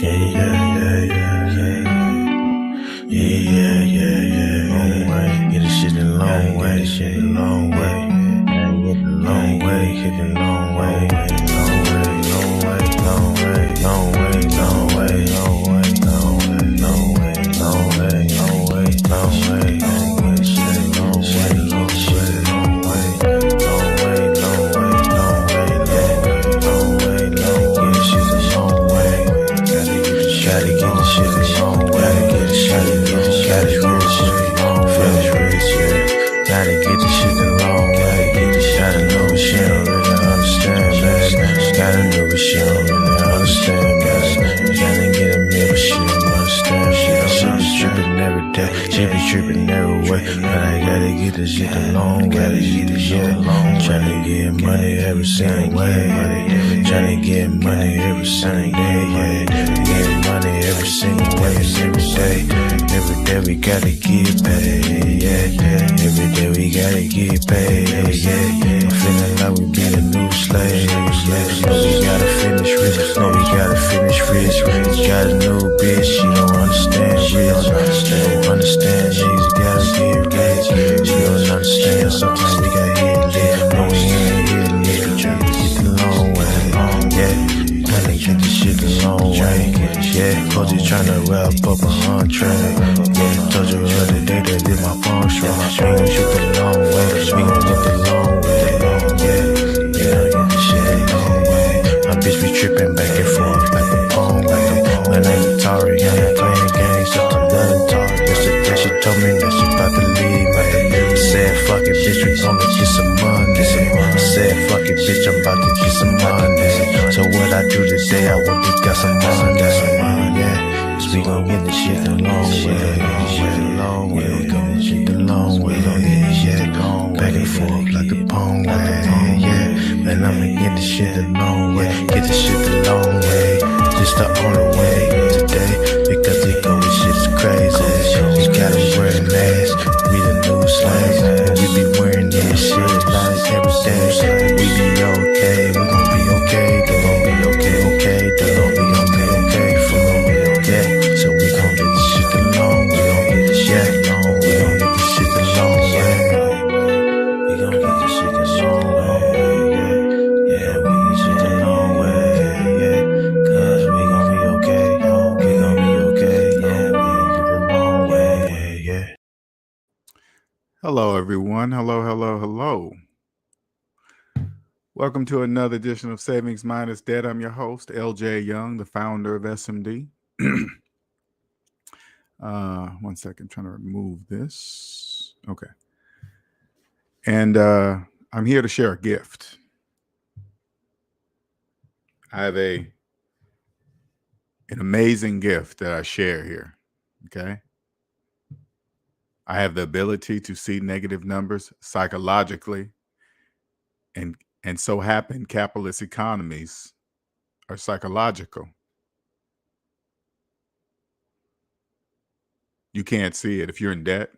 Long way, get this shit a long way, this shit a long way. Long way, hit the long way, long way, long way, long way, long way, long way, long way, long way, long way, long way, long way, long way, long way, shit, long way, long shit, long way, long way, long way, long way, long way, long way, shit a long way. Gotta get the shit a long way, gotta get the shit a long way, finish rich, yeah. Gotta get the shit a long way, get the shot of no shit, don't really understand, man. Gotta know what shit, don't really understand, man. Gotta get a meal, shit, don't understand, shit. She be trippin' every day, she be trippin' every way, but I gotta get this shit a long way, gotta get this shit a long way. Tryna get money every single way, tryna get money every single day, get money every single way, every day. Every day we gotta get paid, yeah. Every day we gotta get paid, yeah. I'm feeling like we been a new slave, yeah. No, we gotta finish rich, no, we gotta finish rich. Got a new bitch, she don't understand, niggas gotta get rich. She don't understand, sometimes we got hit lit, no, we ain't hit lit. Tryna get the long way, yeah. Tryna get the shit the long way, yeah. Coach is tryna wrap up a entree. Told you the other day that did my palm strong. We gon' shoot the long way, we gon' get the long way, yeah. Yeah, get the shit the long way. My bitch be trippin' back and forth like a palm way. My name Atari, I ain't playing games, so I'm not Atari. Yesterday she told me that she bout to leave, man. Said fuck it, bitch, we gon' get some money. Said fuck it, bitch, I'm about to get some money. So what I do today, I want to get some money, yeah. We gon' get the shit the long way, we gon' get shit the long way, yeah. Back and forth like the palm way, yeah. Man, I'ma get the shit the long way, get the shit the long way. Just the only way today, because they go with shit's crazy. We got 'em wearing masks, we the new slaves, and we be wearing this shit like every day. We be okay, we gon' be okay, they gon' be okay, they gon' be okay for me, yeah. So we gon' get this shit the long way, we gon' get this shit the long way, we gon' get this shit the long way, we gon' get this shit the long way, yeah, we get shit the long way, yeah, cause we gon' be okay, we gon' be okay, yeah, we gon' get the long way, yeah. Hello, everyone. Hello. Welcome to another edition of Savings Minus Debt. I'm your host, LJ Young, the founder of SMD. 1 second, trying to remove this. Okay. And I'm here to share a gift. I have an amazing gift that I share here. Okay. I have the ability to see negative numbers psychologically, and so happen capitalist economies are psychological. You can't see it. If you're in debt,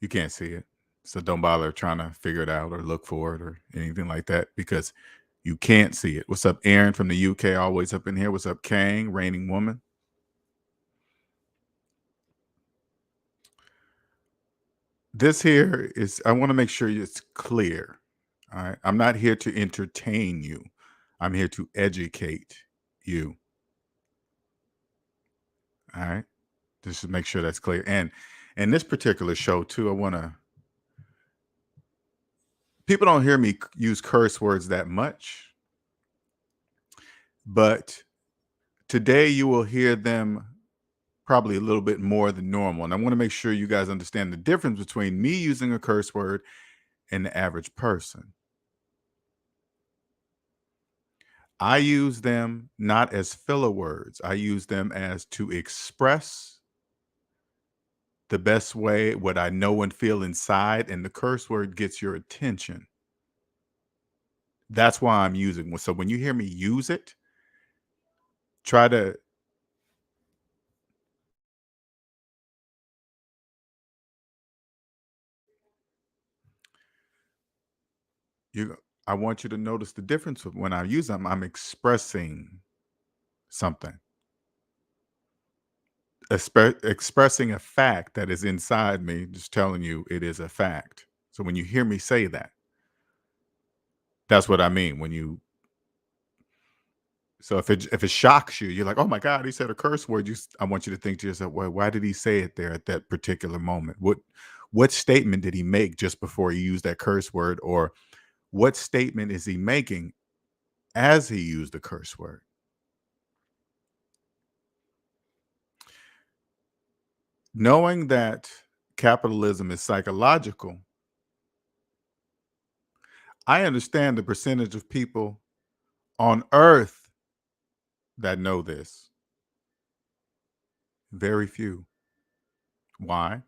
you can't see it. So don't bother trying to figure it out or look for it or anything like that, because you can't see it. What's up, Aaron from the UK, always up in here? What's up, Kang, reigning woman? This here is, I want to make sure it's clear. All right. I'm not here to entertain you. I'm here to educate you. All right. Just to make sure that's clear. And in this particular show too, people don't hear me use curse words that much, but today you will hear them probably a little bit more than normal. And I want to make sure you guys understand the difference between me using a curse word and the average person. I use them not as filler words. I use them as to express the best way what I know and feel inside, and the curse word gets your attention. That's why I'm using it. So when you hear me use it, try to I want you to notice the difference when I use them. I'm expressing something. expressing a fact that is inside me, just telling you it is a fact. So when you hear me say that, that's what I mean. So if it shocks you, you're like, "Oh my God, he said a curse word." I want you to think to yourself, "Well, why did he say it there at that particular moment? What statement did he make just before he used that curse word, or what statement is he making as he used the curse word?" Knowing that capitalism is psychological, I understand the percentage of people on earth that know this. Very few. Why?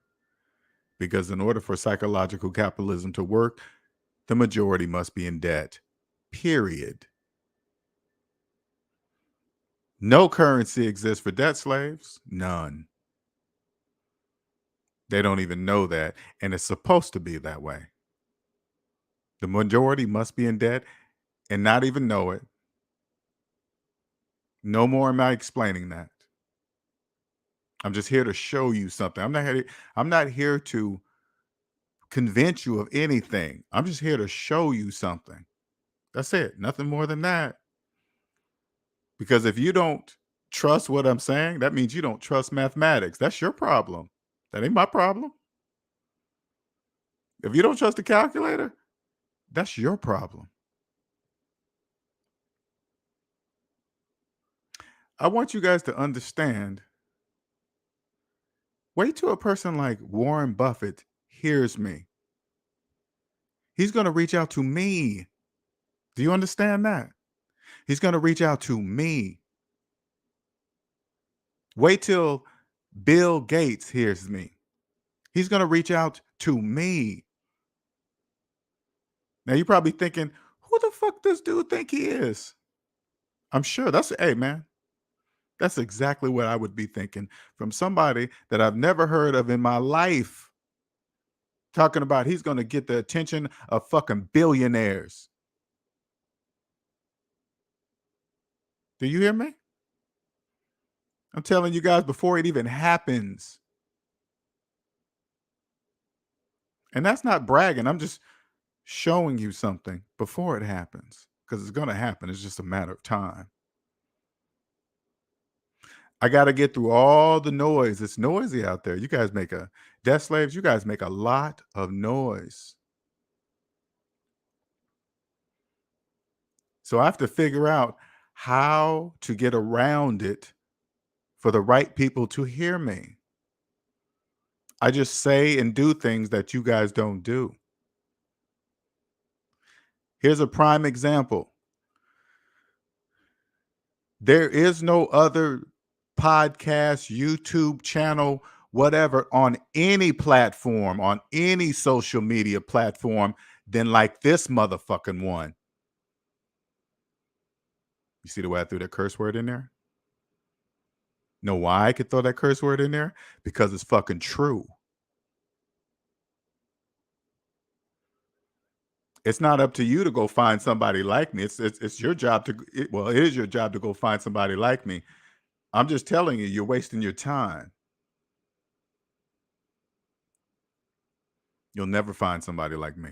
Because in order for psychological capitalism to work, the majority must be in debt. Period. No currency exists for debt slaves. None. They don't even know that. And it's supposed to be that way. The majority must be in debt and not even know it. No more am I explaining that. I'm just here to show you something. I'm not here to convince you of anything. I'm just here to show you something. That's it. Nothing more than that. Because if you don't trust what I'm saying, that means you don't trust mathematics. That's your problem. That ain't my problem. If you don't trust the calculator, that's your problem. I want you guys to understand. Wait till a person like Warren Buffett hears me. He's going to reach out to me. Do you understand that? He's going to reach out to me. Wait till Bill Gates hears me. He's going to reach out to me. Now you're probably thinking, who the fuck this dude think he is? I'm sure hey man, that's exactly what I would be thinking from somebody that I've never heard of in my life, talking about he's going to get the attention of fucking billionaires. Do you hear me? I'm telling you guys before it even happens. And that's not bragging. I'm just showing you something before it happens because it's going to happen. It's just a matter of time. I got to get through all the noise. It's noisy out there. You guys death slaves, you guys make a lot of noise. So I have to figure out how to get around it for the right people to hear me. I just say and do things that you guys don't do. Here's a prime example. There is no other podcast, YouTube channel, whatever, on any platform, on any social media platform than like this motherfucking one. You see the way I threw that curse word in there? Know why I could throw that curse word in there? Because it's fucking true. It's not up to you to go find somebody like me. It's your job it is your job to go find somebody like me. I'm just telling you, you're wasting your time. You'll never find somebody like me.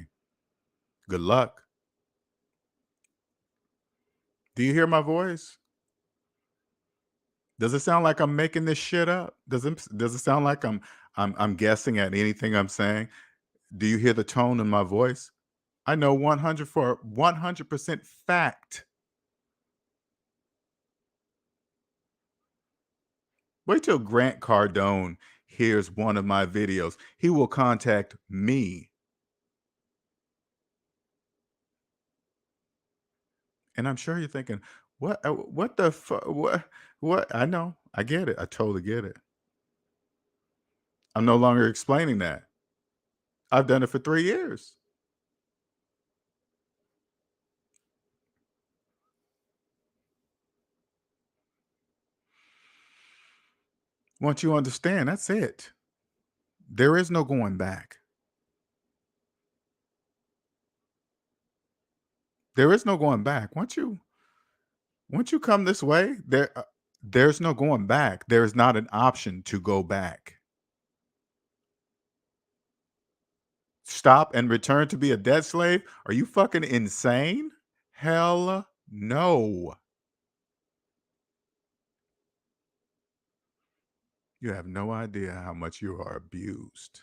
Good luck. Do you hear my voice? Does it sound like I'm making this shit up? Does it sound like I'm guessing at anything I'm saying? Do you hear the tone in my voice? I know 100% fact. Wait till Grant Cardone hears one of my videos. He will contact me. And I'm sure you're thinking, what the fuck? What? I know. I get it. I totally get it. I'm no longer explaining that. I've done it for 3 years. Once you understand, that's it. There is no going back. There is no going back. Once you come this way, There's no going back. There is not an option to go back. Stop and return to be a debt slave? Are you fucking insane? Hell no. You have no idea how much you are abused.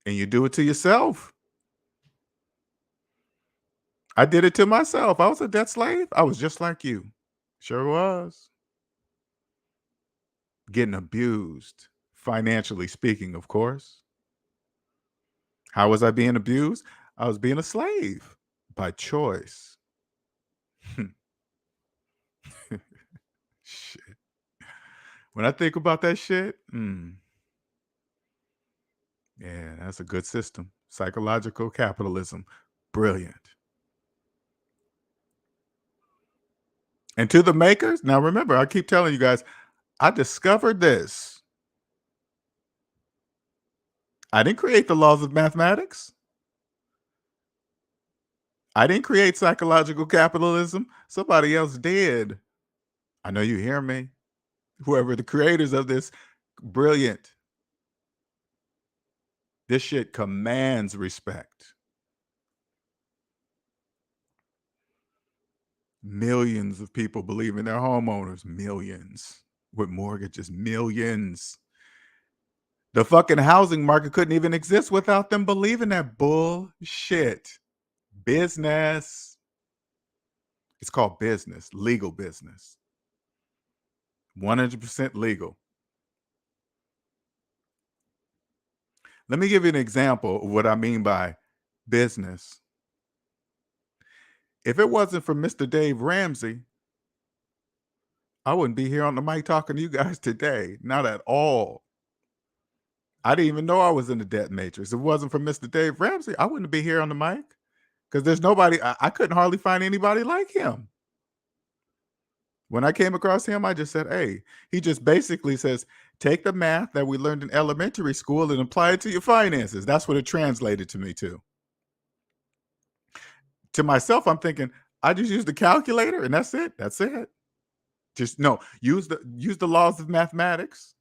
And you do it to yourself. I did it to myself. I was a debt slave. I was just like you. Sure was. Getting abused, financially speaking, of course. How was I being abused? I was being a slave by choice. Shit. When I think about that shit, yeah, that's a good system. Psychological capitalism. Brilliant. And to the makers, now remember, I keep telling you guys, I discovered this. I didn't create the laws of mathematics. I didn't create psychological capitalism. Somebody else did. I know you hear me. Whoever the creators of this, brilliant. This shit commands respect. Millions of people believe in their homeowners. Millions. With mortgages. Millions. The fucking housing market couldn't even exist without them believing that bullshit. Business. It's called business. Legal business. 100% legal. Let me give you an example of what I mean by business. If it wasn't for Mr. Dave Ramsey, I wouldn't be here on the mic talking to you guys today. Not at all. I didn't even know I was in the debt matrix. If it wasn't for Mr. Dave Ramsey, I wouldn't be here on the mic because there's nobody, I couldn't hardly find anybody like him. When I came across him, I just said, hey, he just basically says, take the math that we learned in elementary school and apply it to your finances. That's what it translated to me to. To myself, I'm thinking, I just use the calculator and that's it. That's it. Just no, use the laws of mathematics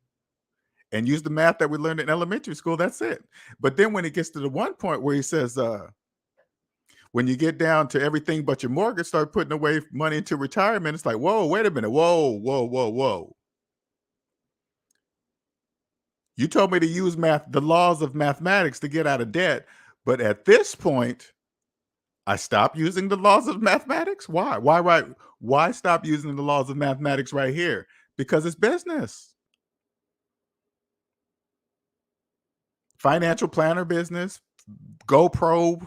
and use the math that we learned in elementary school. That's it. But then when it gets to the one point where he says, when you get down to everything but your mortgage, start putting away money into retirement, it's like, whoa, wait a minute. Whoa, whoa, whoa, whoa. You told me to use the laws of mathematics to get out of debt. But at this point, I stopped using the laws of mathematics. Why? Why stop using the laws of mathematics right here? Because it's business. Financial planner business, GoPro,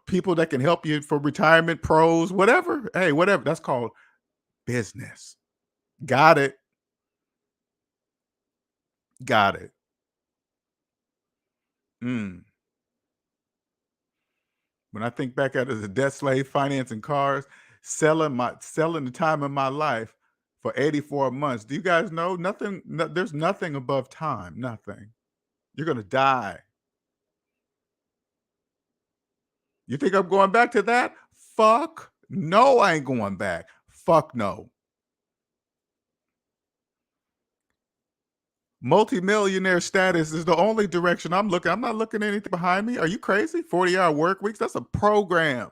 people that can help you for retirement, pros, whatever. Hey, whatever. That's called business. Got it. Got it. When I think back at it as a debt slave, financing cars, selling the time of my life for 84 months. Do you guys know there's nothing above time. Nothing. You're gonna die. You think I'm going back to that? Fuck no, I ain't going back. Fuck no. Multi-millionaire status is the only direction I'm looking. I'm not looking at anything behind me. Are you crazy? 40-hour work weeks? That's a program.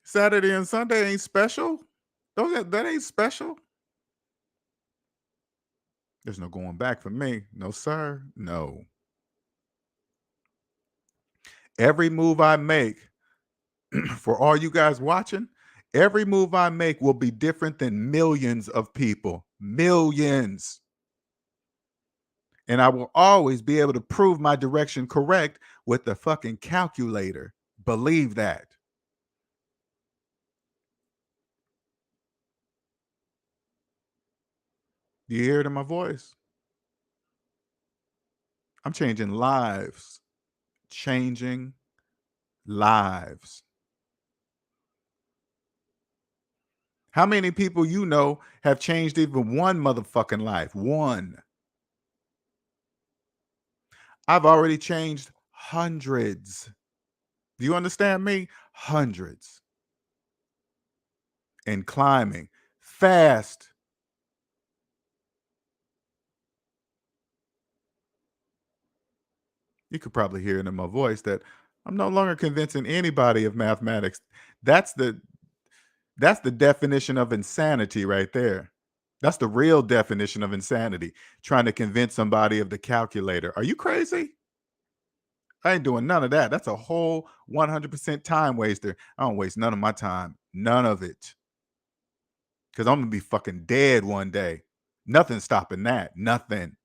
Saturday and Sunday ain't special. That ain't special. There's no going back for me. No, sir. No. Every move I make, for all you guys watching, every move I make will be different than millions of people. Millions. And I will always be able to prove my direction correct with the fucking calculator. Believe that. Do you hear it in my voice? I'm changing lives. Changing lives. How many people you know have changed even one motherfucking life? One. I've already changed hundreds. Do you understand me? Hundreds. And climbing fast. You could probably hear it in my voice that I'm no longer convincing anybody of mathematics. That's the that's the definition of insanity right there. That's the real definition of insanity. Trying to convince somebody of the calculator. Are you crazy? I ain't doing none of that. That's a whole 100% time waster. I don't waste none of my time. None of it. Because I'm going to be fucking dead one day. Nothing's stopping that. Nothing.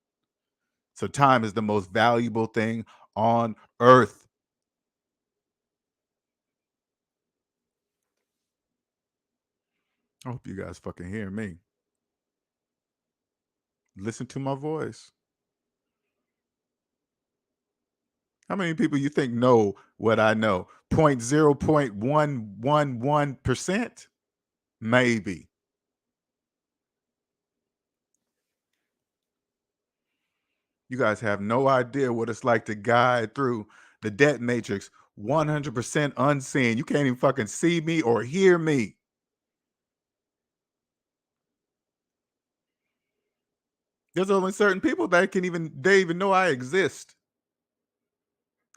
So time is the most valuable thing on earth. I hope you guys fucking hear me. Listen to my voice. How many people you think know what I know? 0.0111%? Maybe. You guys have no idea what it's like to guide through the debt matrix 100% unseen. You can't even fucking see me or hear me. There's only certain people that they even know I exist.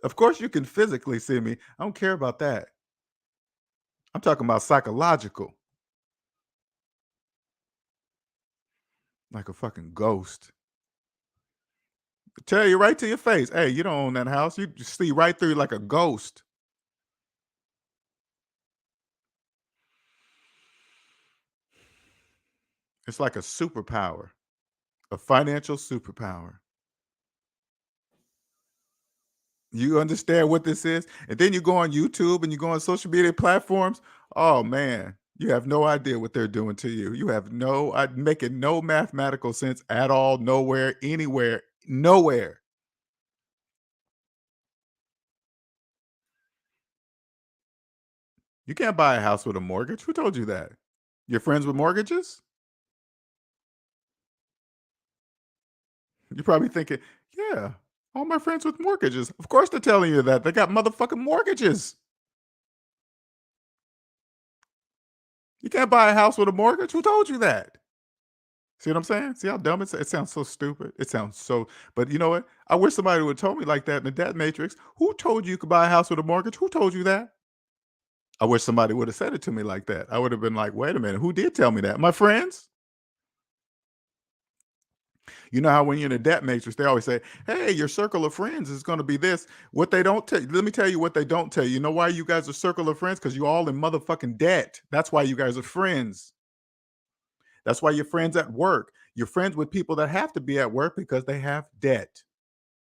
Of course you can physically see me. I don't care about that. I'm talking about psychological. Like a fucking ghost. Tell you right to your face, hey, you don't own that house. You just see right through you like a ghost. It's like a superpower, a financial superpower. You understand what this is? And then you go on YouTube and you go on social media platforms. Oh man, you have no idea what they're doing to you. You have no, making no mathematical sense at all, nowhere, anywhere, nowhere. You can't buy a house with a mortgage. Who told you that? Your friends with mortgages? You're probably thinking, yeah, all my friends with mortgages. Of course they're telling you that. They got motherfucking mortgages. You can't buy a house with a mortgage. Who told you that? See what I'm saying? See how dumb it sounds so stupid. It sounds so, but you know what? I wish somebody would have told me like that in the debt matrix. Who told you could buy a house with a mortgage? Who told you that? I wish somebody would have said it to me like that. I would have been like, wait a minute, who did tell me that? My friends? You know how when you're in a debt matrix, they always say, hey, your circle of friends is going to be this. What they don't tell you, let me tell you what they don't tell you. You know why you guys are circle of friends? Because you all in motherfucking debt. That's why you guys are friends. That's why you're friends at work. You're friends with people that have to be at work because they have debt.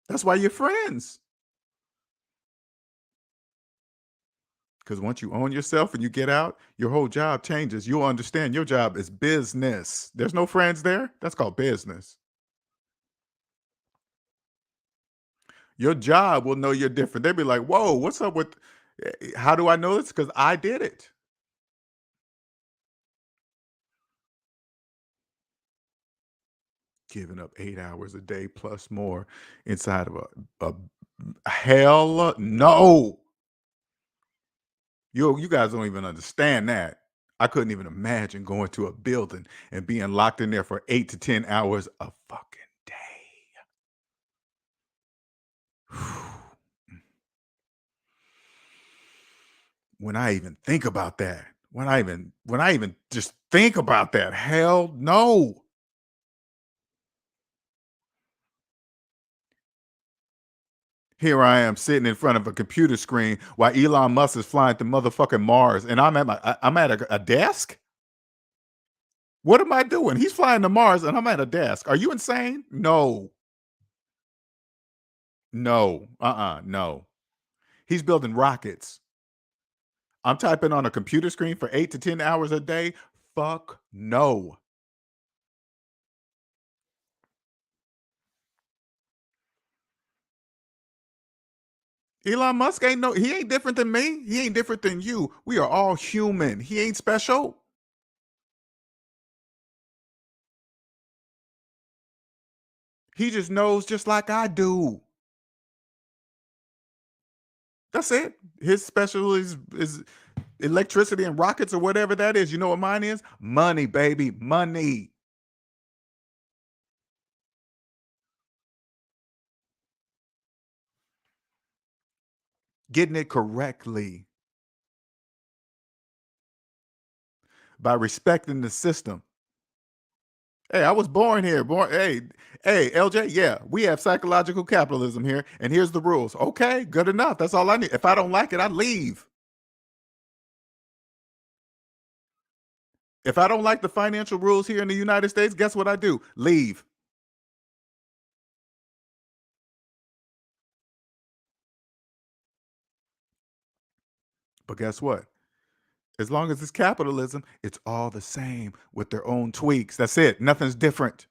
That's why you're friends. Because once you own yourself and you get out, your whole job changes. You'll understand your job is business. There's no friends there. That's called business. Your job will know you're different. They'll be like, whoa, what's up with, how do I know this? Because I did it. Giving up 8 hours a day plus more inside of a hell no. You guys don't even understand that. I couldn't even imagine going to a building and being locked in there for 8 to 10 hours a fucking day. When I even think about that, when I even just think about that, hell no. Here I am sitting in front of a computer screen while Elon Musk is flying to motherfucking Mars, and I'm at a desk. What am I doing? He's flying to Mars, and I'm at a desk. Are you insane? No, no, no. He's building rockets. I'm typing on a computer screen for 8 to 10 hours a day. Fuck no. Elon Musk ain't no, he ain't different than me. He ain't different than you. We are all human. He ain't special. He just knows just like I do. That's it. His special is electricity and rockets or whatever that is. You know what mine is? Money, baby, money. Getting it correctly by respecting the system. Hey, I was born here. Hey, LJ, yeah, we have psychological capitalism here, and here's the rules. Okay, good enough. That's all I need. If I don't like it, I leave. If I don't like the financial rules here in the United States, guess what I do? Leave. But guess what? As long as it's capitalism, it's all the same with their own tweaks. That's it. Nothing's different.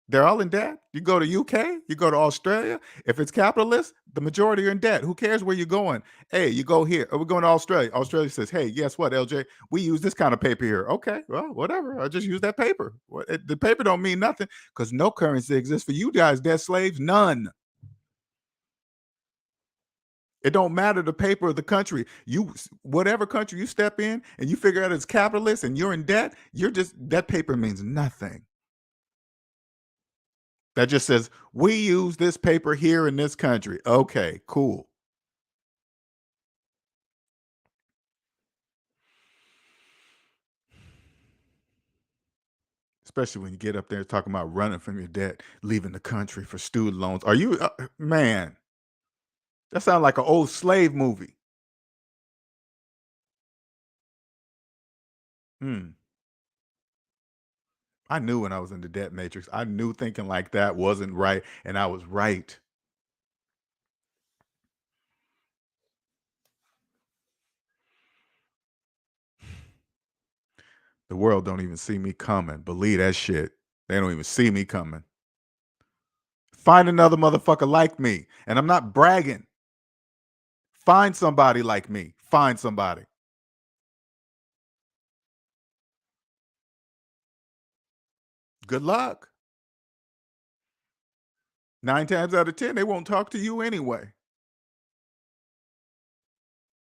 They're all in debt. You go to UK, you go to Australia. If it's capitalist, the majority are in debt. Who cares where you're going? Hey, you go here. Oh, we're going to Australia. Australia says, hey, guess what, LJ? We use this kind of paper here. Okay, well, whatever. I just use that paper. The paper don't mean nothing because no currency exists for you guys, debt slaves. None. It don't matter the paper of the country. You whatever country you step in and you figure out it's capitalist and you're in debt, you're just that paper means nothing. That just says we use this paper here in this country. Okay, cool. Especially when you get up there talking about running from your debt, leaving the country for student loans. Are you man? That sounds like an old slave movie. Hmm. I knew when I was in the debt matrix. I knew thinking like that wasn't right, and I was right. The world don't even see me coming. Believe that shit. They don't even see me coming. Find another motherfucker like me. And I'm not bragging. Find somebody like me. Find somebody. Good luck. 9 times out of 10, they won't talk to you anyway.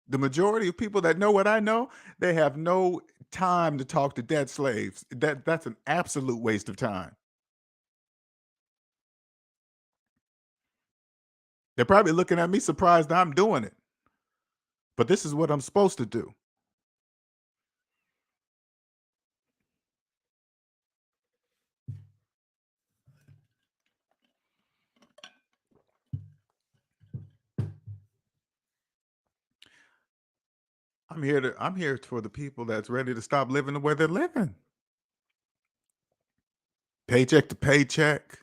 The majority of people that know what I know, they have no time to talk to debt slaves. That's an absolute waste of time. They're probably looking at me surprised I'm doing it. But this is what I'm supposed to do. I'm here for the people that's ready to stop living the way they're living. Paycheck to paycheck.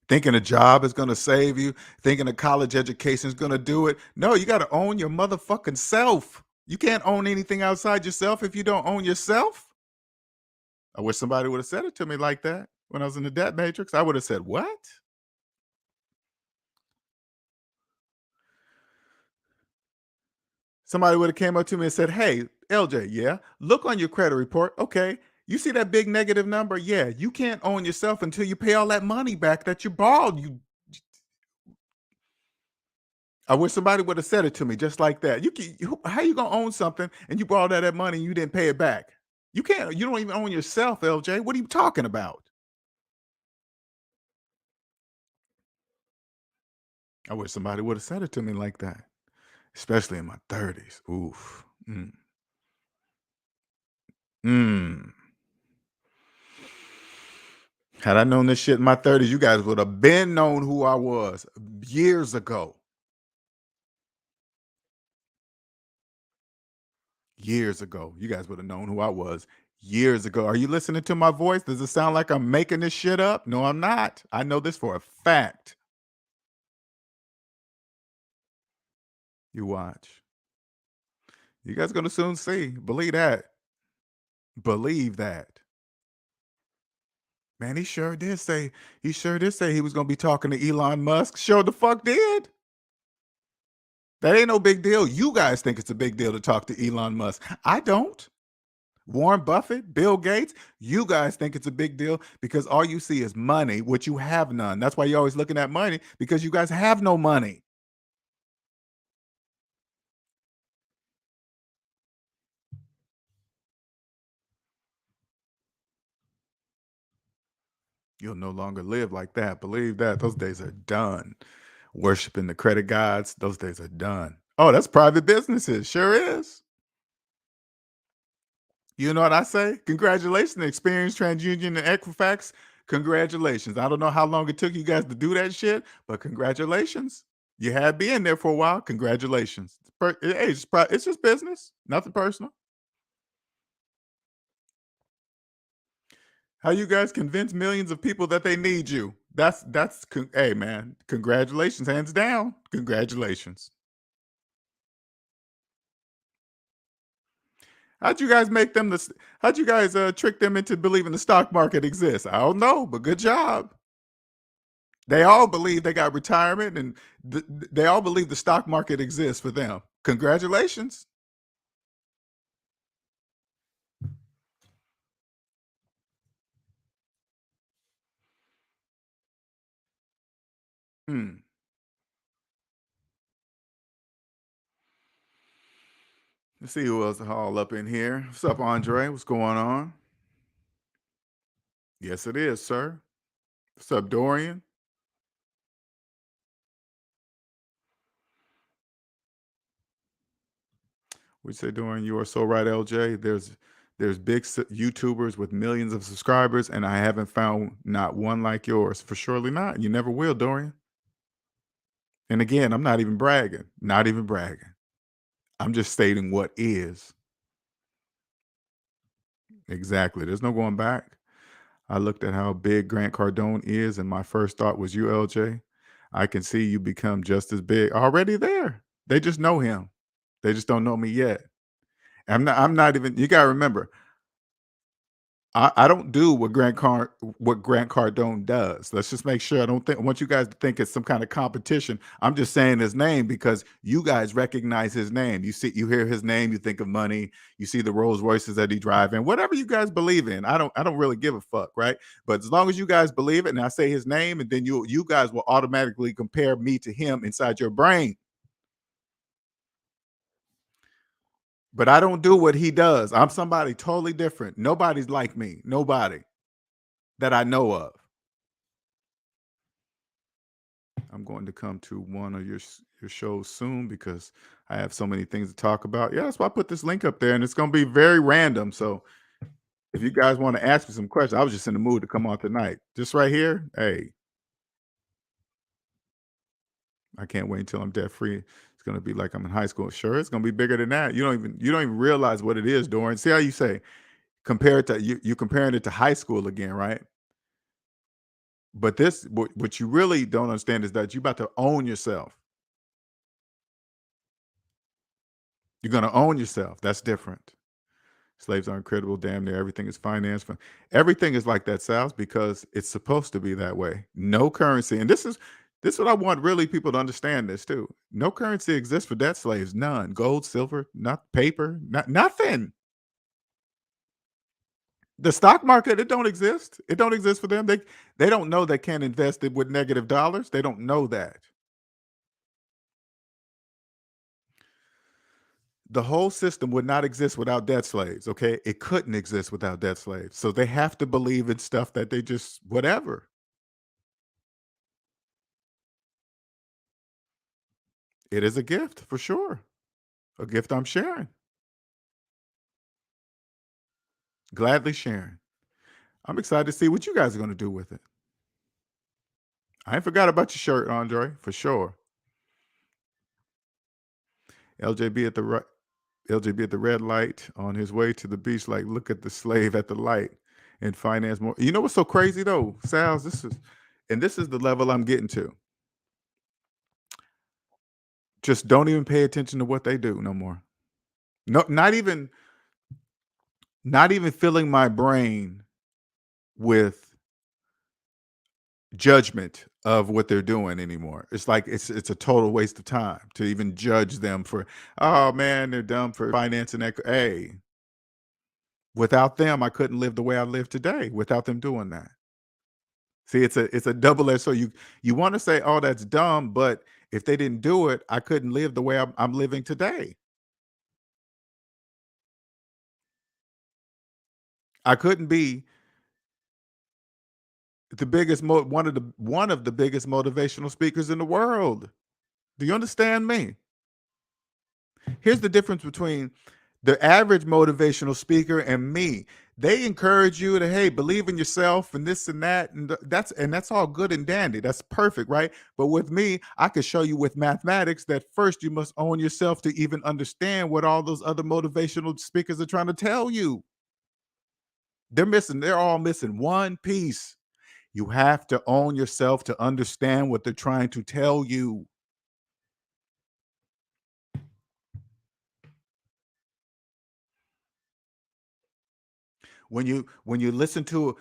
Thinking a job is going to save you, thinking a college education is going to do it. No, you got to own your motherfucking self. You can't own anything outside yourself if you don't own yourself. I wish somebody would have said it to me like that when I was in the debt matrix. I would have said, what? Somebody would have came up to me and said, hey, LJ, yeah, look on your credit report. Okay. You see that big negative number? Yeah, you can't own yourself until you pay all that money back that you borrowed. I wish somebody would have said it to me just like that. How you gonna own something and you borrowed that money and you didn't pay it back? You can't. You don't even own yourself, LJ. What are you talking about? I wish somebody would have said it to me like that, especially in my 30s. Oof. Mm. Had I known this shit in my 30s, you guys would have been known who I was years ago. Years ago. You guys would have known who I was years ago. Are you listening to my voice? Does it sound like I'm making this shit up? No, I'm not. I know this for a fact. You watch. You guys gonna soon see. Believe that. Believe that. Man, he sure did say he was gonna be talking to Elon Musk. Sure the fuck did. That ain't no big deal. You guys think it's a big deal to talk to Elon Musk. I don't. Warren Buffett, Bill Gates, you guys think it's a big deal because all you see is money, which you have none. That's why you're always looking at money because you guys have no money. You'll no longer live like that. Believe that. Those days are done. Worshiping the credit gods, those days are done. Oh, that's private businesses. Sure is. You know what I say? Congratulations, Experience, TransUnion, and Equifax. Congratulations. I don't know how long it took you guys to do that shit, but congratulations. You had me in there for a while. Congratulations. Hey, it's just business, nothing personal. How you guys convince millions of people that they need you? Hey man, congratulations, hands down. Congratulations. How'd you guys make them this? How'd you guys trick them into believing the stock market exists? I don't know, but good job. They all believe they got retirement, and they all believe the stock market exists for them. Congratulations. Hmm. Let's see who else all up in here. What's up, Andre? What's going on? Yes, it is, sir. What's up, Dorian? We say, Dorian, you are so right, LJ. There's big YouTubers with millions of subscribers, and I haven't found not one like yours. For surely not. You never will, Dorian. And again, I'm not even bragging. Not even bragging. I'm just stating what is. Exactly. There's no going back. I looked at how big Grant Cardone is, and my first thought was you, LJ. I can see you become just as big already there. They just know him. They just don't know me yet. I'm not even, you gotta remember, I don't do what Grant Cardone does. Let's just make sure I want you guys to think it's some kind of competition. I'm just saying his name because you guys recognize his name. You hear his name, you think of money, you see the Rolls Royces that he drive in, whatever you guys believe in. I don't really give a fuck, right? But as long as you guys believe it and I say his name, and then you guys will automatically compare me to him inside your brain. But I don't do what he does. I'm somebody totally different. Nobody's like me. Nobody that I know of. I'm going to come to one of your shows soon because I have so many things to talk about. Yeah, that's why I put this link up there, and it's going to be very random. So if you guys want to ask me some questions, I was just in the mood to come on tonight. Just right here, hey, I can't wait until I'm debt free. It's going to be like I'm in high school. Sure, it's going to be bigger than that. You don't even realize what it is, Dorian. See how you say compare it to you comparing it to high school again, right? But what you really don't understand is that you're about to own yourself. You're going to own yourself. That's different. Slaves are incredible. Damn near everything is financed. Everything is like that, Sals, because it's supposed to be that way. No currency, and this is what I want really people to understand this too. No currency exists for debt slaves. None. Gold, silver, not paper, nothing. The stock market, it don't exist. It don't exist for them. They don't know they can't invest it with negative dollars. They don't know that. The whole system would not exist without debt slaves. Okay, it couldn't exist without debt slaves. So they have to believe in stuff that they just whatever. It is a gift for sure. A gift I'm sharing. Gladly sharing. I'm excited to see what you guys are going to do with it. I ain't forgot about your shirt, Andre, for sure. LJB at the right. LJB at the red light on his way to the beach. Like, look at the slave at the light and finance more. You know what's so crazy though, Sal's? This is the level I'm getting to. Just don't even pay attention to what they do no more. No, not even filling my brain with judgment of what they're doing anymore. It's like it's a total waste of time to even judge them for, oh man, they're dumb for financing that. Hey, without them, I couldn't live the way I live today without them doing that. See, it's a double edged. So you want to say, oh, that's dumb, but if they didn't do it, I couldn't live the way I'm living today. I couldn't be One of the biggest motivational speakers in the world. Do you understand me? Here's the difference between the average motivational speaker and me. They encourage you to, hey, believe in yourself and this and that, and that's all good and dandy. That's perfect, right? But with me, I could show you with mathematics that first you must own yourself to even understand what all those other motivational speakers are trying to tell you. They're all missing one piece. You have to own yourself to understand what they're trying to tell you. When you listen to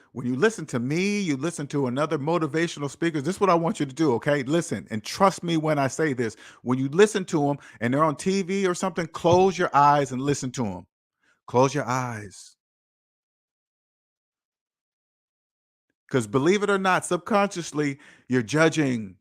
me, you listen to another motivational speaker. This is what I want you to do, okay? Listen and trust me when I say this. When you listen to them and they're on TV or something, close your eyes and listen to them. Close your eyes. Because believe it or not, subconsciously, you're judging.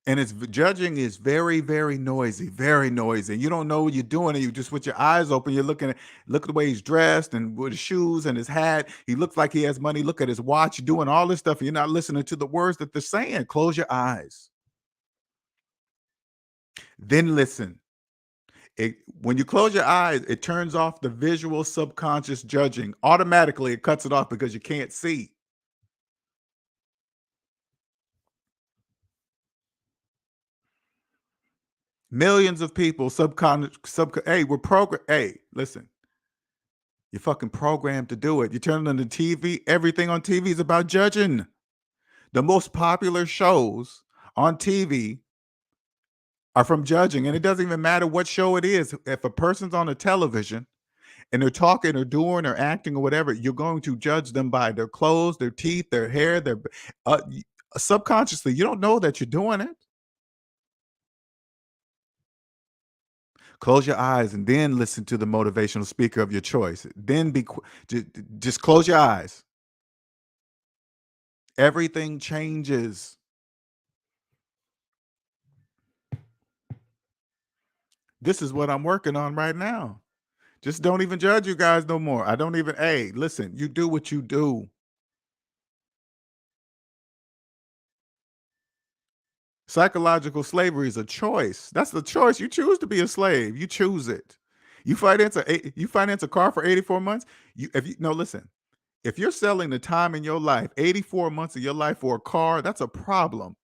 And judging is very, very noisy, very noisy. You don't know what you're doing, and you just with your eyes open, you're look at the way he's dressed and with his shoes and his hat. He looks like he has money. Look at his watch, doing all this stuff. And you're not listening to the words that they're saying. Close your eyes. Then listen. When you close your eyes, it turns off the visual subconscious judging. Automatically, it cuts it off because you can't see. Millions of people hey, we're program. Hey, listen. You're fucking programmed to do it. You turn on the TV, everything on TV is about judging. The most popular shows on TV are from judging, and it doesn't even matter what show it is. If a person's on a television and they're talking or doing or acting or whatever, you're going to judge them by their clothes, their teeth, their hair, uh, subconsciously. You don't know that you're doing it. Close your eyes and then listen to the motivational speaker of your choice. Then just close your eyes. Everything changes. This is what I'm working on right now. Just don't even judge you guys no more. I don't even, hey, listen, you do what you do. Psychological slavery is a choice. That's the choice. You choose to be a slave. You choose it. You finance a car for 84 months. If you no listen, if you're selling the time in your life, 84 months of your life for a car, that's a problem.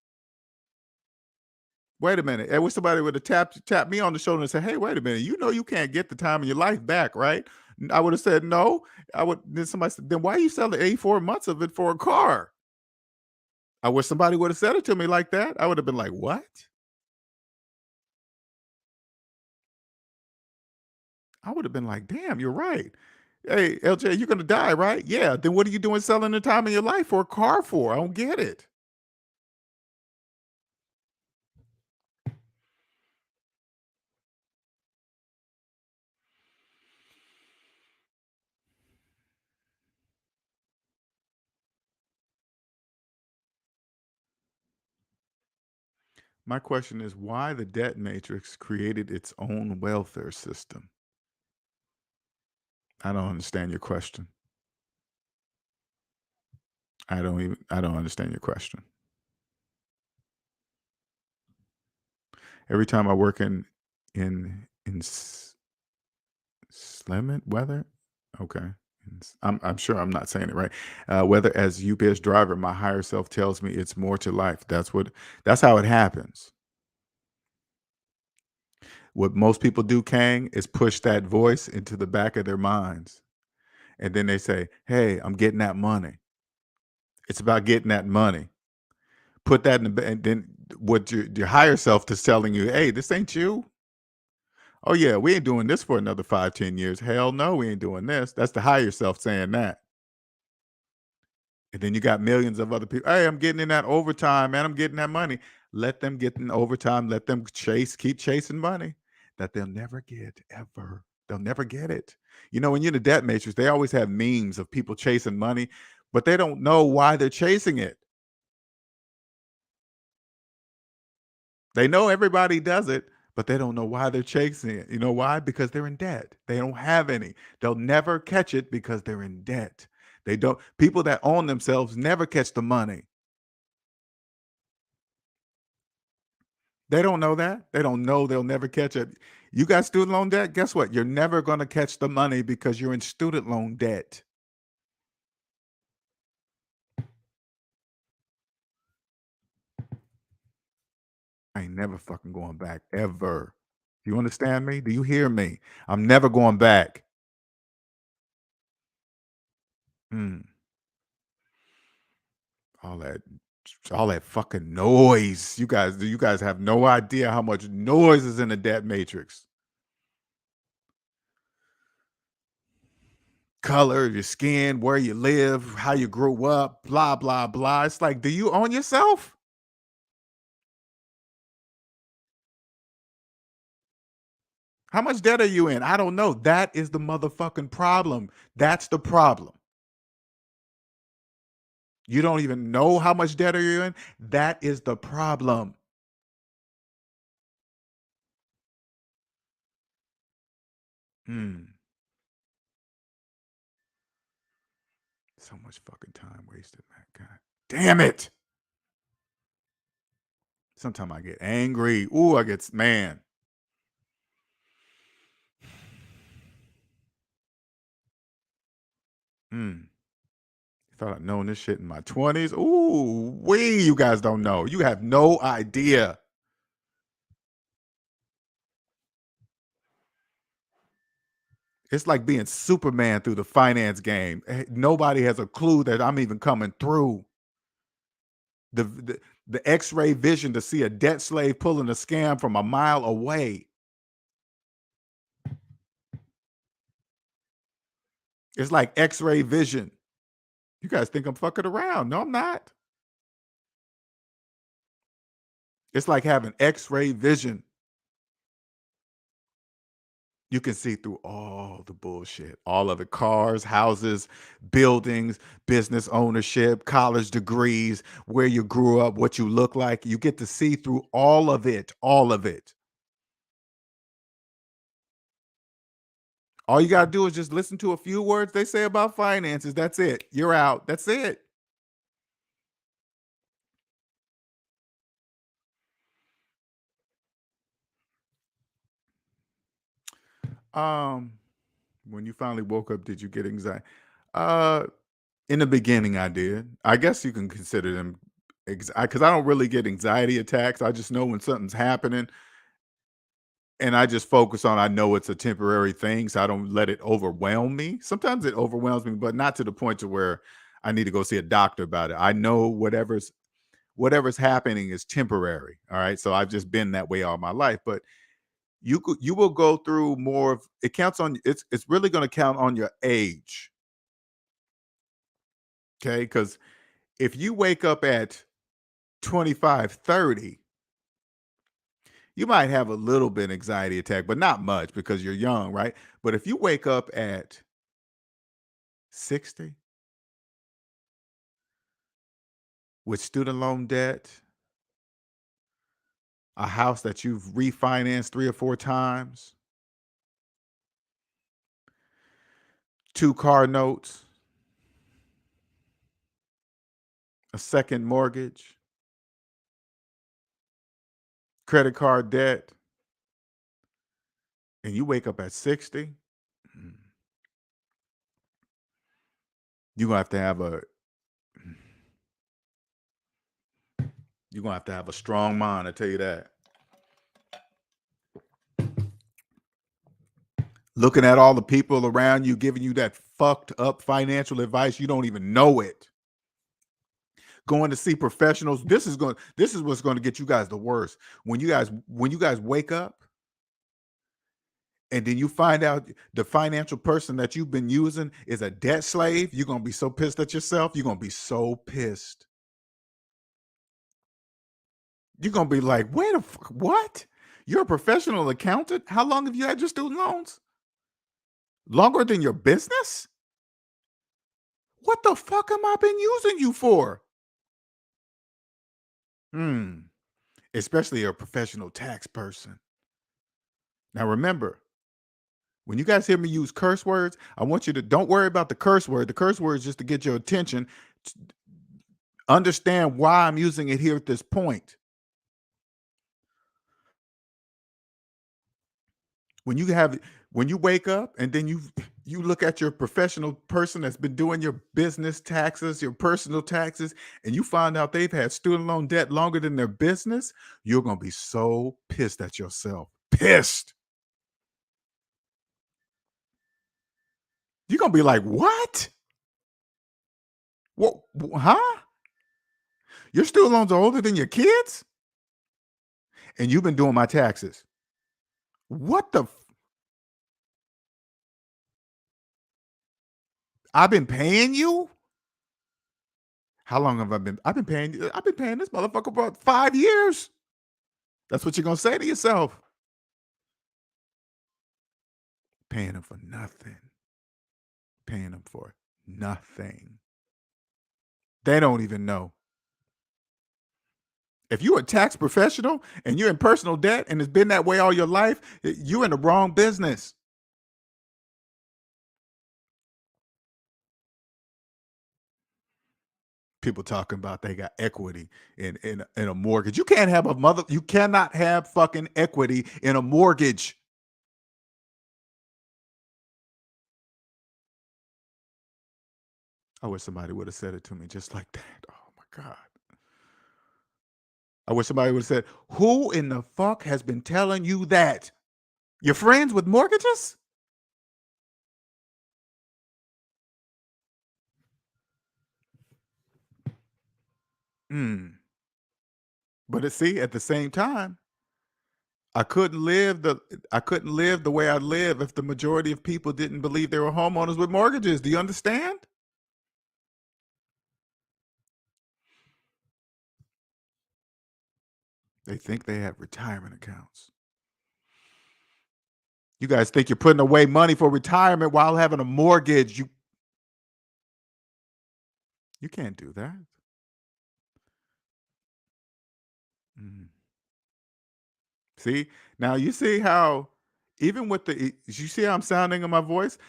Wait a minute. I wish somebody would have tapped me on the shoulder and said, "Hey, wait a minute. You know you can't get the time in your life back, right?" I would have said no. I would then somebody said, "Then why are you selling 84 months of it for a car?" I wish somebody would have said it to me like that. I would have been like, "What?" I would have been like, "Damn, you're right. Hey, LJ, you're gonna die, right? Yeah. Then what are you doing selling the time in your life for a car for? I don't get it." My question is why the debt matrix created its own welfare system. I don't understand your question. I don't understand your question. Every time I work in Slemmet weather, okay. I'm sure I'm not saying it right. Whether as UPS driver, my higher self tells me it's more to life. That's how it happens. What most people do, Kang, is push that voice into the back of their minds. And then they say, "Hey, I'm getting that money." It's about getting that money. Put that in and then what your higher self is telling you, "Hey, this ain't you. Oh yeah, we ain't doing this for another 5, 10 years. Hell no, we ain't doing this." That's the higher self saying that. And then you got millions of other people. Hey, I'm getting in that overtime, man. I'm getting that money. Let them get in overtime. Let them keep chasing money that they'll never get ever. They'll never get it. When you're in the debt matrix, they always have memes of people chasing money, but they don't know why they're chasing it. They know everybody does it, but they don't know why they're chasing it. You know why? Because they're in debt. They don't have any. They'll never catch it because they're in debt. They don't. People that own themselves never catch the money. They don't know that. They don't know they'll never catch it. You got student loan debt? Guess what? You're never going to catch the money because you're in student loan debt. I ain't never fucking going back ever. You understand me? Do you hear me? I'm never going back. Mm. All that all that fucking noise. You guys have no idea how much noise is in the debt matrix. Color of your skin, where you live, how you grew up, blah blah blah. It's like, do you own yourself? How much debt are you in? I don't know. That is the motherfucking problem. That's the problem. You don't even know how much debt are you in? That is the problem. Hmm. So much fucking time wasted, man. God damn it. Sometimes I get angry. Ooh, I get, man. Mm. Thought I'd known this shit in my 20s. Ooh, you guys don't know. You have no idea. It's like being Superman through the finance game. Nobody has a clue that I'm even coming through. The X-ray vision to see a debt slave pulling a scam from a mile away. It's like X-ray vision. You guys think I'm fucking around. No, I'm not. It's like having X-ray vision. You can see through all the bullshit, all of it: cars, houses, buildings, business ownership, college degrees, where you grew up, what you look like. You get to see through all of it, all of it. All you got to do is just listen to a few words they say about finances. That's it. You're out. That's it. Um, when you finally woke up, did you get anxiety? Uh, in the beginning, I did. I guess you can consider them because I don't really get anxiety attacks. I just know when something's happening, and I just focus on, I know it's a temporary thing, so I don't let it overwhelm me. Sometimes it overwhelms me, but not to the point to where I need to go see a doctor about it. I know whatever's happening is temporary. All right. So I've just been that way all my life. But you will go through more of it. Counts on, it's really going to count on your age. Okay. Because if you wake up at 25, 30, you might have a little bit anxiety attack, but not much because you're young, right? But if you wake up at 60 with student loan debt, a house that you've refinanced 3 or 4 times, 2 car notes, a second mortgage, credit card debt, and you wake up at 60, mm, you're gonna have to have a you're gonna have to have a strong mind, I tell you that. Looking at all the people around you giving you that fucked up financial advice, you don't even know it. Going to see professionals. This is what's going to get you guys the worst. When you guys wake up and then you find out the financial person that you've been using is a debt slave, you're going to be so pissed at yourself. You're going to be so pissed. You're going to be like, wait a fuck, what? You're a professional accountant? How long have you had your student loans? Longer than your business? What the fuck am I been using you for? Hmm. Especially a professional tax person. Now remember, When you guys hear me use curse words, I want you to don't worry about the curse word. The curse word is just to get your attention. Understand why I'm using it here at this point. When you wake up and then you look at your professional person that's been doing your business taxes, your personal taxes, and you find out they've had student loan debt longer than their business, you're going to be so pissed at yourself. Pissed. You're going to be like, "What? What? Huh? Your student loans are older than your kids? And you've been doing my taxes. What the I've been paying you? How long have I been? I've been paying you. I've been paying this motherfucker about 5 years." That's what you're gonna say to yourself. Paying them for nothing. Paying them for nothing. They don't even know. If you're a tax professional and you're in personal debt and it's been that way all your life, you're in the wrong business. People talking about they got equity in a mortgage. You can't have you cannot have fucking equity in a mortgage. I wish somebody would have said it to me just like that. Oh my God. I wish somebody would have said, "Who in the fuck has been telling you that? Your friends with mortgages?" Mm. But see, at the same time, I couldn't live the way I live if the majority of people didn't believe they were homeowners with mortgages. Do you understand? They think they have retirement accounts. You guys think you're putting away money for retirement while having a mortgage. You can't do that. Mm. See? Now you see how even with you see how I'm sounding in my voice?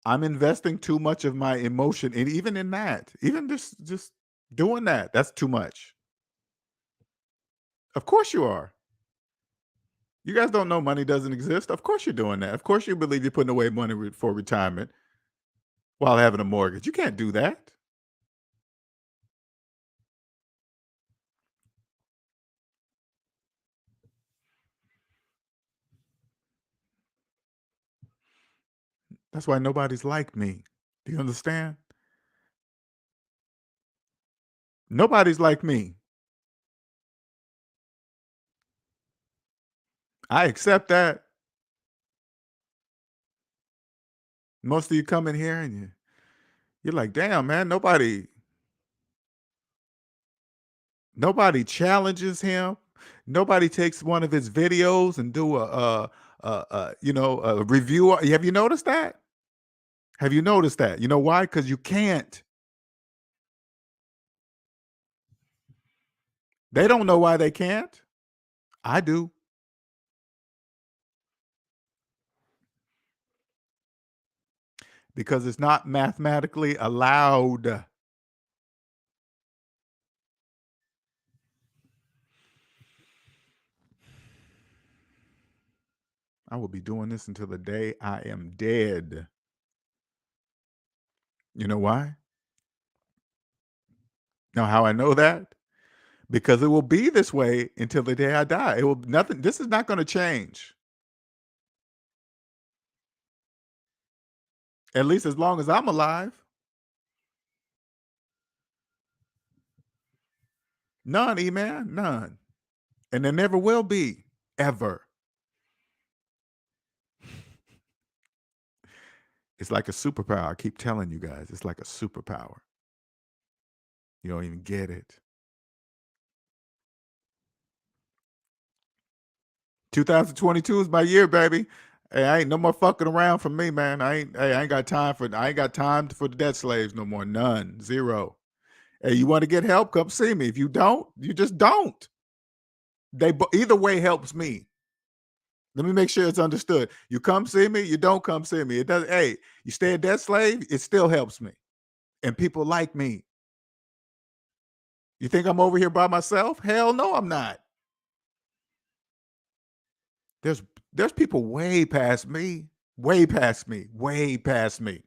I'm investing too much of my emotion, and even in that, even just doing that, that's too much. Of course you are. You guys don't know money doesn't exist. Of course you're doing that. Of course you believe you're putting away money for retirement while having a mortgage. You can't do that. That's why nobody's like me. Do you understand? Nobody's like me. I accept that. Most of you come in here and you're like, "Damn, man, nobody challenges him. Nobody takes one of his videos and do a review." Have you noticed that? Have you noticed that? You know why? Because you can't. They don't know why they can't. I do. Because it's not mathematically allowed. I will be doing this until the day I am dead. You know why? Know how I know that? Because it will be this way until the day I die. It will nothing. This is not going to change. At least as long as I'm alive. None, E-Man. None. And there never will be. Ever. It's like a superpower. I keep telling you guys, it's like a superpower. You don't even get it. 2022 is my year, baby. Hey, I ain't no more fucking around for me, man. I ain't got time for the debt slaves no more. None. Zero. Hey, you want to get help? Come see me. If you don't, you just don't. Either way helps me. Let me make sure it's understood. You come see me, you don't come see me. It doesn't, hey, you stay a debt slave, it still helps me. And people like me. You think I'm over here by myself? Hell no, I'm not. There's there's people way past me, way past me, way past me.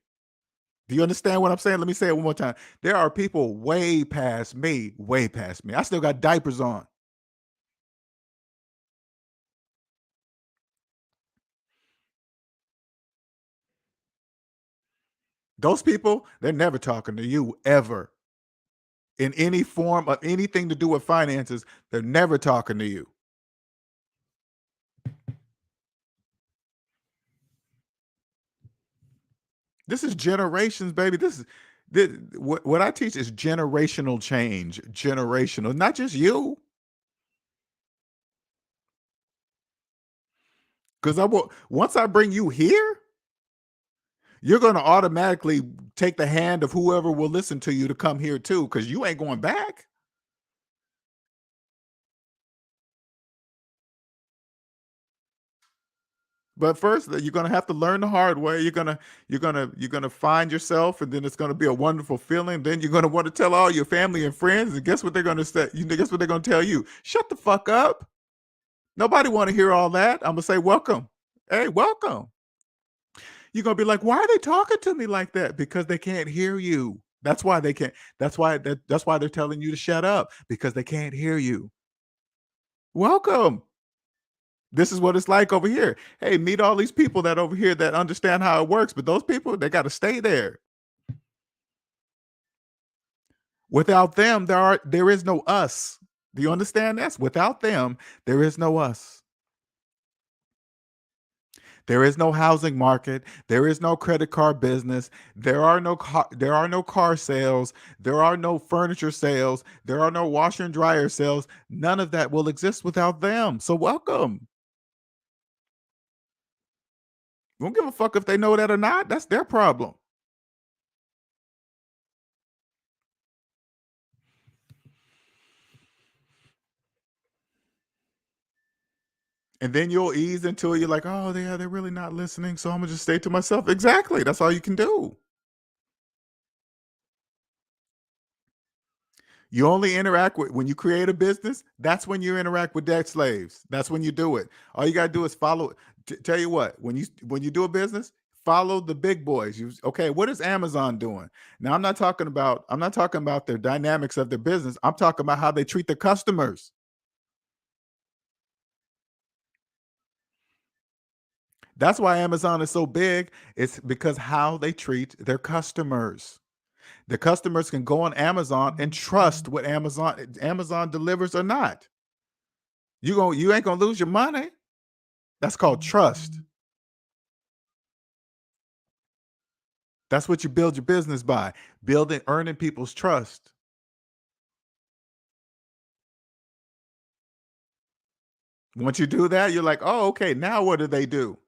Do you understand what I'm saying? Let me say it one more time. There are people way past me, way past me. I still got diapers on. Those people, they're never talking to you ever. In any form of anything to do with finances, they're never talking to you. This is generations, baby. What I teach is generational change, generational, not just you. Because once I bring you here, you're going to automatically take the hand of whoever will listen to you to come here too, because you ain't going back. But first, you're gonna have to learn the hard way. You're gonna find yourself, and then it's gonna be a wonderful feeling. Then you're gonna want to tell all your family and friends, and guess what they're gonna say? Guess what they're gonna tell you? Shut the fuck up. Nobody want to hear all that. I'm gonna say, welcome. Hey, welcome. You're gonna be like, why are they talking to me like that? Because they can't hear you. That's why they can't. That's why they're telling you to shut up, because they can't hear you. Welcome. This is what it's like over here. Hey, meet all these people that over here that understand how it works, but those people, they got to stay there. Without them, there is no us. Do you understand this? Without them, there is no us. There is no housing market. There is no credit card business. There are no car sales. There are no furniture sales. There are no washer and dryer sales. None of that will exist without them. So welcome. Don't give a fuck if they know that or not. That's their problem. And then you'll ease into it. You're like, oh, they're really not listening. So I'm gonna just stay to myself. Exactly. That's all you can do. You only interact with when you create a business. That's when you interact with debt slaves. That's when you do it. All you gotta do is follow. Tell you what, when you do a business, follow the big boys. Okay? What is Amazon doing? Now I'm not talking about their dynamics of their business. I'm talking about how they treat their customers. That's why Amazon is so big. It's because how they treat their customers. The customers can go on Amazon and trust what Amazon delivers or not. You ain't gonna lose your money. That's called trust. That's what you build your business by, building earning people's trust. Once you do that, you're like, oh, okay, now what do they do?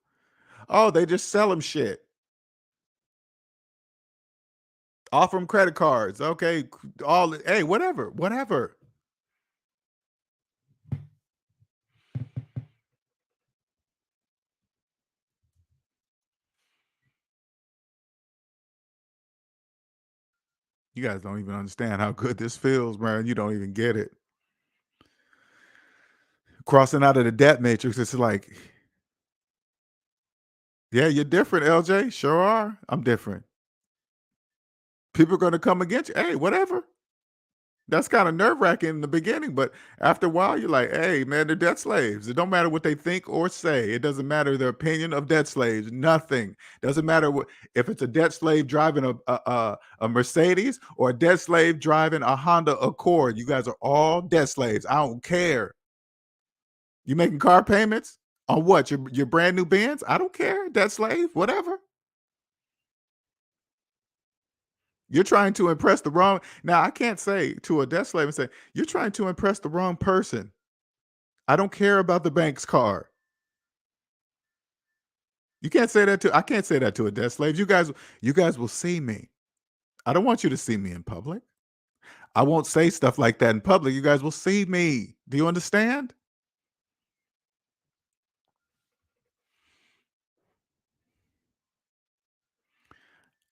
Oh, they just sell them shit. Offer them credit cards. Okay, hey, whatever, whatever. You guys don't even understand how good this feels, man. You don't even get it. Crossing out of the debt matrix, it's like, yeah, you're different, LJ. Sure are. I'm different. People are going to come against you. Hey, whatever. That's kind of nerve wracking in the beginning, but after a while, you're like, hey, man, they're debt slaves. It don't matter what they think or say. It doesn't matter their opinion of debt slaves. Nothing. Doesn't matter if it's a debt slave driving a Mercedes or a debt slave driving a Honda Accord. You guys are all debt slaves. I don't care. You making car payments on what? Your brand new Benz? I don't care. Debt slave, whatever. You're trying to impress the wrong. Now, I can't say to a debt slave and say, you're trying to impress the wrong person. I don't care about the bank's card. I can't say that to a debt slave. You guys will see me. I don't want you to see me in public. I won't say stuff like that in public. You guys will see me. Do you understand?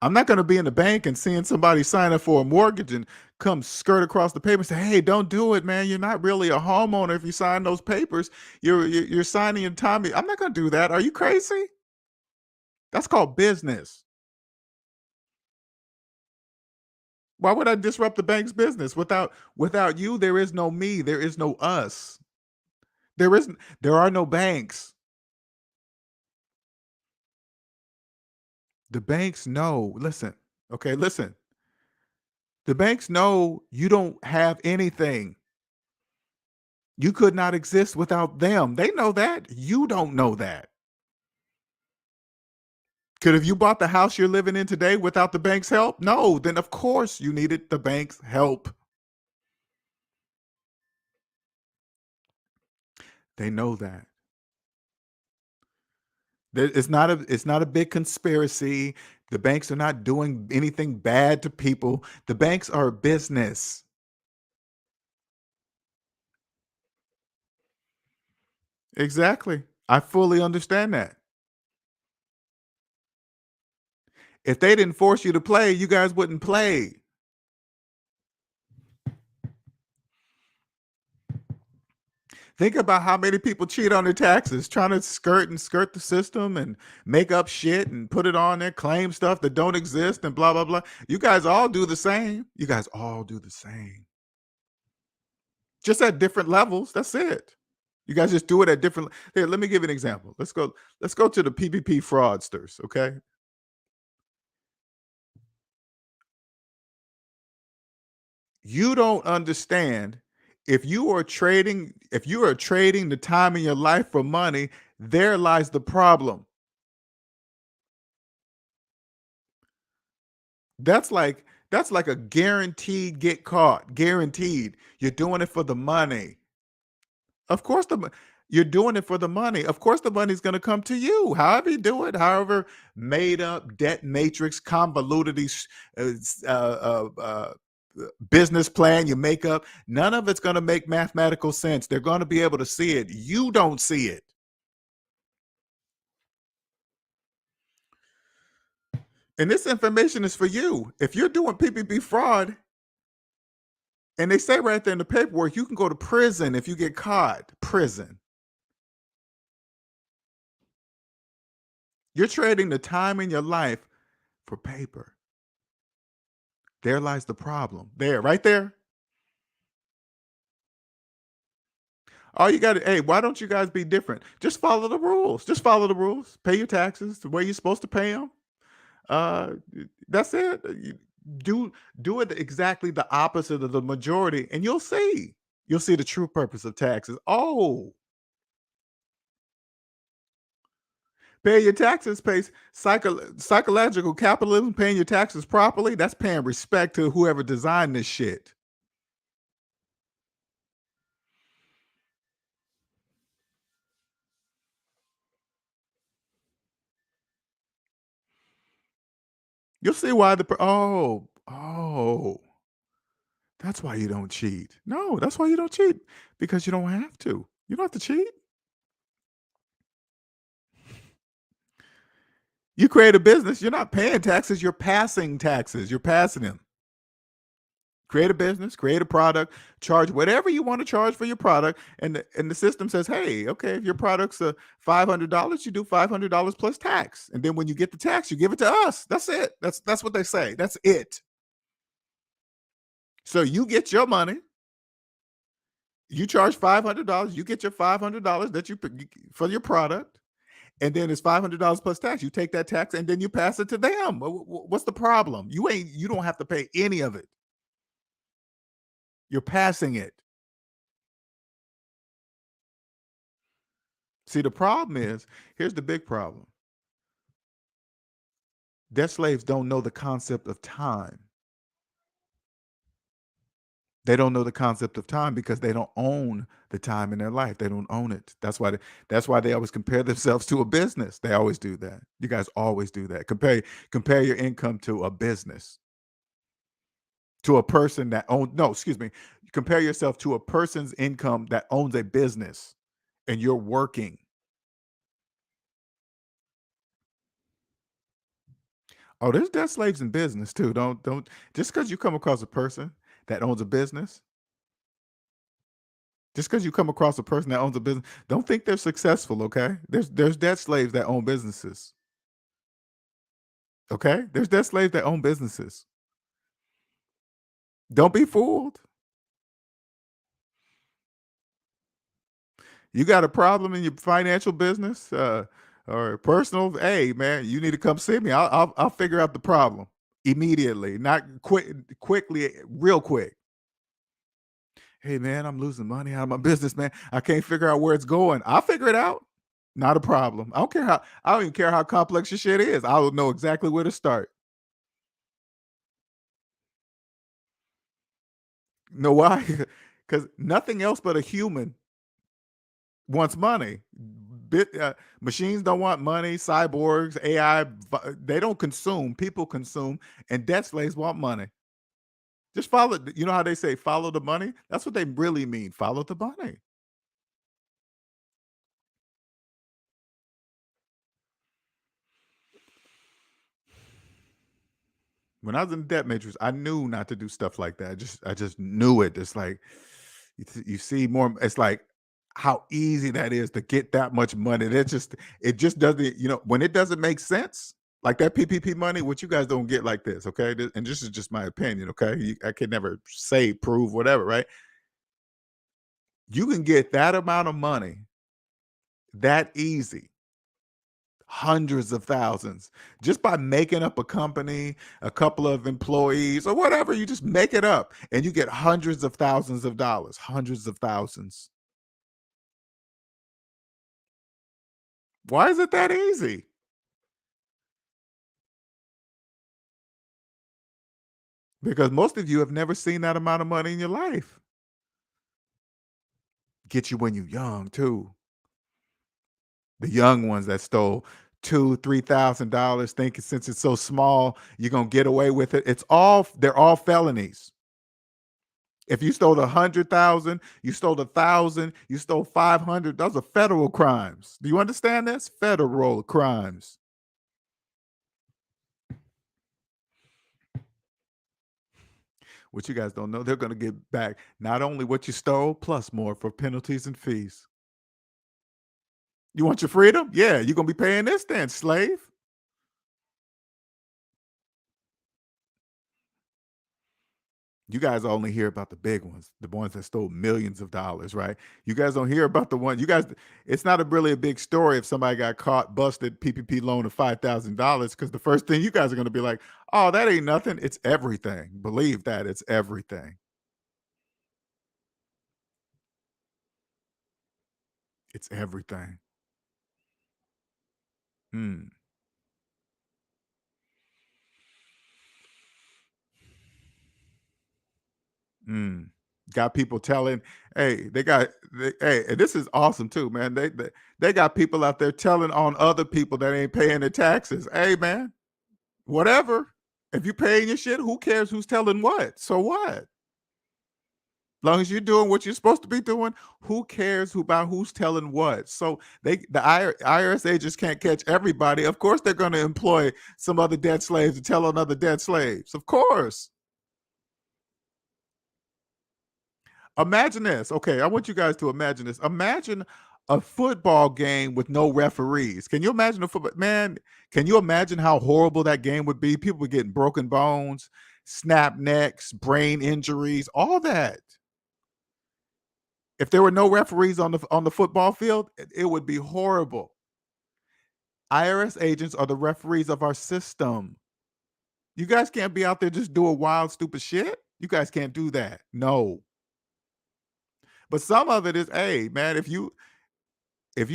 I'm not going to be in the bank and seeing somebody sign up for a mortgage and come skirt across the paper and say, "Hey, don't do it, man. You're not really a homeowner if you sign those papers. You're signing your time." I'm not going to do that. Are you crazy? That's called business. Why would I disrupt the bank's business? Without you, there is no me. There is no us. There are no banks. The banks know. Listen. Okay, listen. The banks know you don't have anything. You could not exist without them. They know that. You don't know that. Could have you bought the house you're living in today without the bank's help? No, then of course you needed the bank's help. They know that. It's not a big conspiracy. The banks are not doing anything bad to people. The banks are a business. Exactly. I fully understand that. If they didn't force you to play, you guys wouldn't play. Think about how many people cheat on their taxes, trying to skirt the system and make up shit and put it on there, claim stuff that don't exist and blah blah blah. You guys all do the same. You guys all do the same. Just at different levels. That's it. You guys just do it at different. Here, let me give you an example. Let's go to the PPP fraudsters, okay? You don't understand, if you are trading the time in your life for money, there lies the problem. That's like that's like a guaranteed get caught, guaranteed. You're doing it for the money. Of course you're doing it for the money. Of course the money's going to come to you. However you do it, however made up debt matrix convoluted business plan you make up, none of it's going to make mathematical sense. They're going to be able to see it. You don't see it. And this information is for you. If you're doing PPP fraud, and they say right there in the paperwork, you can go to prison if you get caught. Prison. You're trading the time in your life for paper. There lies the problem. There, right there. All you got to, hey, why don't you guys be different? Just follow the rules. Just follow the rules. Pay your taxes the way you're supposed to pay them. Uh, that's it. Do do it exactly the opposite of the majority, and you'll see. You'll see the true purpose of taxes. Oh, pay your taxes pays psychological capitalism, paying your taxes properly. That's paying respect to whoever designed this shit. You'll see why oh, that's why you don't cheat. No, that's why you don't cheat, because you don't have to. You don't have to cheat. You create a business, you're not paying taxes, you're passing taxes. You're passing them. Create a business, create a product, charge whatever you want to charge for your product, and the system says, "Hey, okay, if your product's $500, you do $500 plus tax, and then when you get the tax, you give it to us." That's it. That's what they say. That's it. So you get your money. You charge $500. You get your $500 that for your product, and then it's $500 plus tax. You take that tax and then you pass it to them. What's the problem? You don't have to pay any of it. You're passing it. See, the problem is, here's the big problem. Debt slaves don't know the concept of time. They don't know the concept of time because they don't own the time in their life. They don't own it. That's why they always compare themselves to a business. They always do that. You guys always do that. Compare your income to a business, to a person that owns no, excuse me. Compare yourself to a person's income that owns a business and you're working. Oh, there's debt slaves in business too. Don't just because you come across a person that owns a business, just because you come across a person that owns a business, don't think they're successful, okay? There's debt slaves that own businesses. Okay? There's debt slaves that own businesses. Don't be fooled. You got a problem in your financial business or personal, hey man, you need to come see me. I'll figure out the problem immediately, not quickly, real quick. Hey man, I'm losing money out of my business, man. I can't figure out where it's going. I'll figure it out. Not a problem. I don't even care how complex your shit is. I will know exactly where to start. Know why? Because nothing else but a human wants money. Machines don't want money. Cyborgs, AI, they don't consume. People consume, and debt slaves want money. Just follow. You know how they say follow the money? That's what they really mean. Follow the money. When I was in the debt matrix, I knew not to do stuff like that. I just knew it. It's like you see more. It's like how easy that is to get that much money. It just doesn't. When it doesn't make sense, like that PPP money, what you guys don't get like this, okay? And this is just my opinion, okay? I can never say, prove, whatever, right? You can get that amount of money that easy, hundreds of thousands, just by making up a company, a couple of employees, or whatever. You just make it up and you get hundreds of thousands of dollars, hundreds of thousands. Why is it that easy? Because most of you have never seen that amount of money in your life. Get you when you're young, too. The young ones that stole $2,000, $3,000, thinking since it's so small, you're gonna get away with it. They're all felonies. If you stole 100,000, you stole 1,000, you stole 500, those are federal crimes. Do you understand this? Federal crimes. What you guys don't know, they're gonna get back not only what you stole, plus more for penalties and fees. You want your freedom? Yeah, you're gonna be paying this then, slave. You guys only hear about the big ones, the ones that stole millions of dollars, right? You guys don't hear about the one. You guys, it's not really a big story if somebody got caught, busted, PPP loan of $5,000, because the first thing you guys are going to be like, oh, that ain't nothing. It's everything. Believe that it's everything. It's everything. Hmm. Mm. Got people telling, hey, hey, and this is awesome too, man. They got people out there telling on other people that ain't paying their taxes. Hey, man, whatever. If you paying your shit, who cares who's telling what? So what? Long as you're doing what you're supposed to be doing, who cares about who's telling what? So IRS agents can't catch everybody. Of course, they're going to employ some other debt slaves to tell on other debt slaves. Of course. Imagine this. Okay, I want you guys to imagine this. Imagine a football game with no referees. Can you imagine a football man? Can you imagine how horrible that game would be? People were getting broken bones, snap necks, brain injuries, all that. If there were no referees on the football field, it would be horrible. IRS agents are the referees of our system. You guys can't be out there just doing wild, stupid shit. You guys can't do that. No. But some of it is, hey, man, if you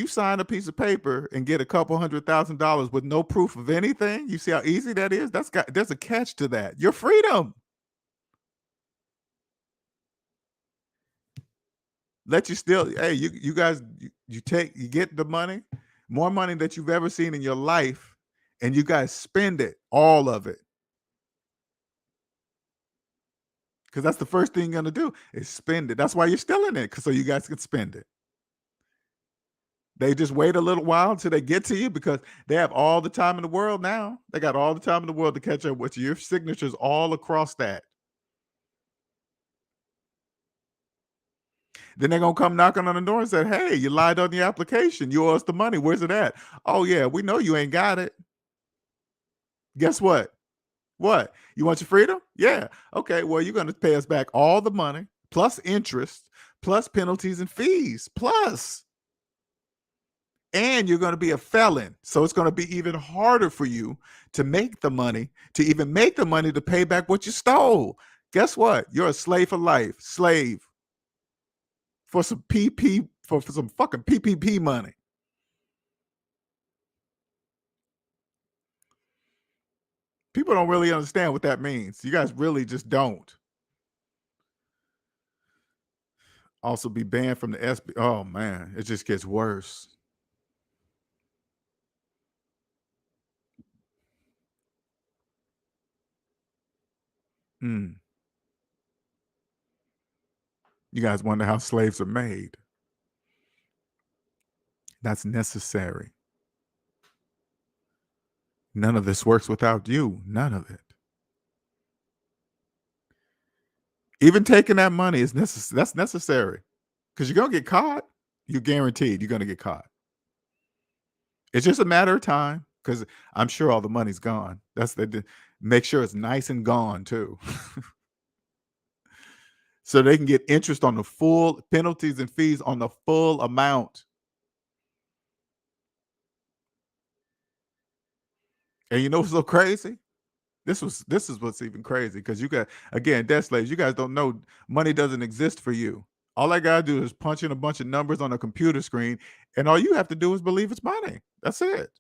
sign a piece of paper and get a couple $100,000 with no proof of anything, you see how easy that is? There's a catch to that. Your freedom. Let you still, hey, you guys, you get the money, more money that you've ever seen in your life, and you guys spend it, all of it. Because that's the first thing you're gonna do is spend it. That's why you're still in it, so you guys can spend it. They just wait a little while until they get to you because they have all the time in the world now. They got all the time in the world to catch up with you. Your signature's all across that. Then they're gonna come knocking on the door and say, "Hey, you lied on the application. You owe us the money. Where's it at?" "Oh yeah, we know you ain't got it." Guess what? What? You want your freedom? Yeah. Okay. Well, you're gonna pay us back all the money plus interest plus penalties and fees plus, and you're going to be a felon. So it's going to be even harder for you to make the money, to even make the money to pay back what you stole. Guess what? You're a slave for life. Slave for some PP for some fucking PPP money. People don't really understand what that means. You guys really just don't. Also be banned from the SB. Oh man, it just gets worse. Mm. You guys wonder how slaves are made. That's necessary. None of this works without you. None of it. Even taking that money is necessary. That's necessary because you're gonna get caught. You're guaranteed you're gonna get caught. It's just a matter of time because I'm sure all the money's gone. That's the make sure it's nice and gone too, so they can get interest on the full penalties and fees on the full amount. And you know what's so crazy? This is what's even crazy because you got again debt slaves. You guys don't know money doesn't exist for you. All I gotta do is punch in a bunch of numbers on a computer screen, and all you have to do is believe it's money. That's it.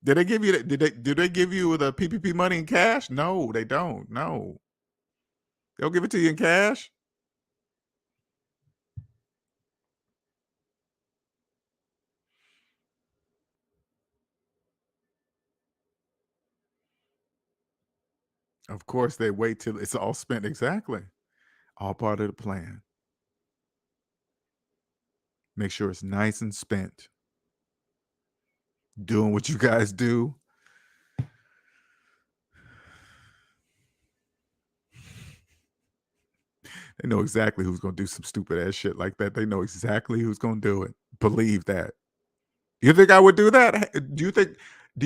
Did they give you that? Did they give you the PPP money in cash? No, they don't. No, they'll give it to you in cash. Of course, they wait till it's all spent. Exactly, all part of the plan. Make sure it's nice and spent. Doing what you guys do. They know exactly who's gonna do some stupid ass shit like that. They know exactly who's gonna do it. Believe that. You think I would do that? Do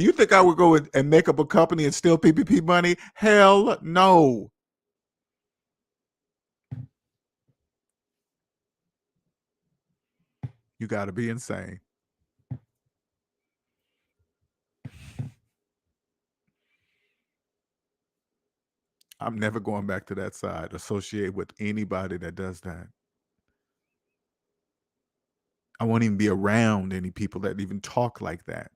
you think I would go and make up a company and steal PPP money? Hell no. You gotta be insane. I'm never going back to that side, associate with anybody that does that. I won't even be around any people that even talk like that.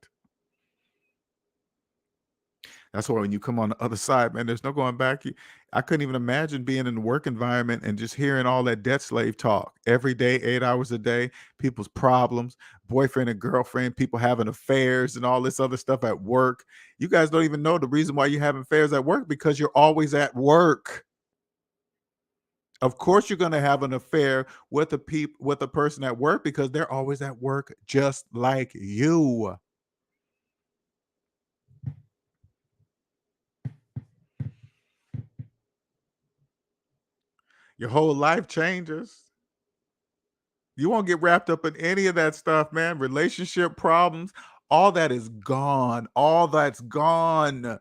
That's why when you come on the other side, man, there's no going back. I couldn't even imagine being in the work environment and just hearing all that debt slave talk every day, 8 hours a day, people's problems, boyfriend and girlfriend, people having affairs and all this other stuff at work. You guys don't even know the reason why you're having affairs at work because you're always at work. Of course, you're going to have an affair with a person at work because they're always at work just like you. Your whole life changes. You won't get wrapped up in any of that stuff, man. Relationship problems, all that is gone. All that's gone.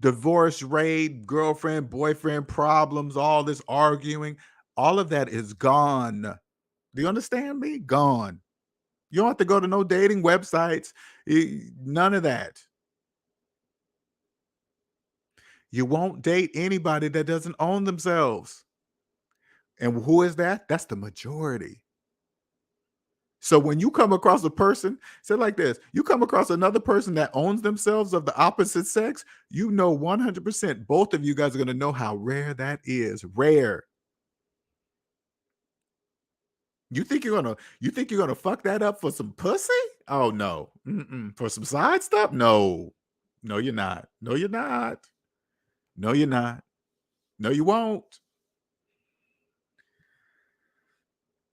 Divorce rate, girlfriend, boyfriend problems, all this arguing, all of that is gone. Do you understand me? Gone. You don't have to go to no dating websites. None of that. You won't date anybody that doesn't own themselves. And who is that? That's the majority. So when you come across a person, say like this, you come across another person that owns themselves of the opposite sex, you know 100% both of you guys are going to know how rare that is. Rare. You think you're gonna fuck that up for some pussy? Oh no. Mm-mm. For some side stuff? No. No, you're not. No, you're not. No, you're not. No, you won't.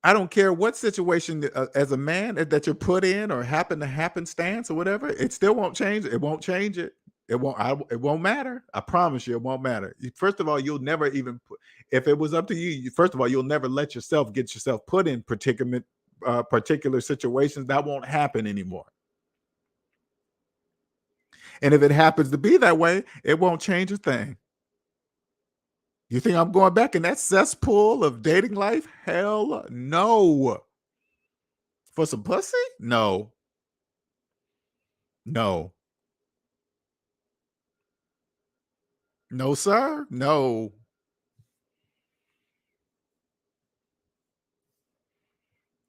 I don't care what situation as a man that you're put in or happen to happenstance or whatever, it still won't change. It won't change it. It won't matter. I promise you, it won't matter. First of all, you'll never even put, if it was up to you. First of all, you'll never let yourself get yourself put in particular situations. That won't happen anymore. And if it happens to be that way, it won't change a thing. You think I'm going back in that cesspool of dating life? Hell no. For some pussy? No. No. No, sir. No.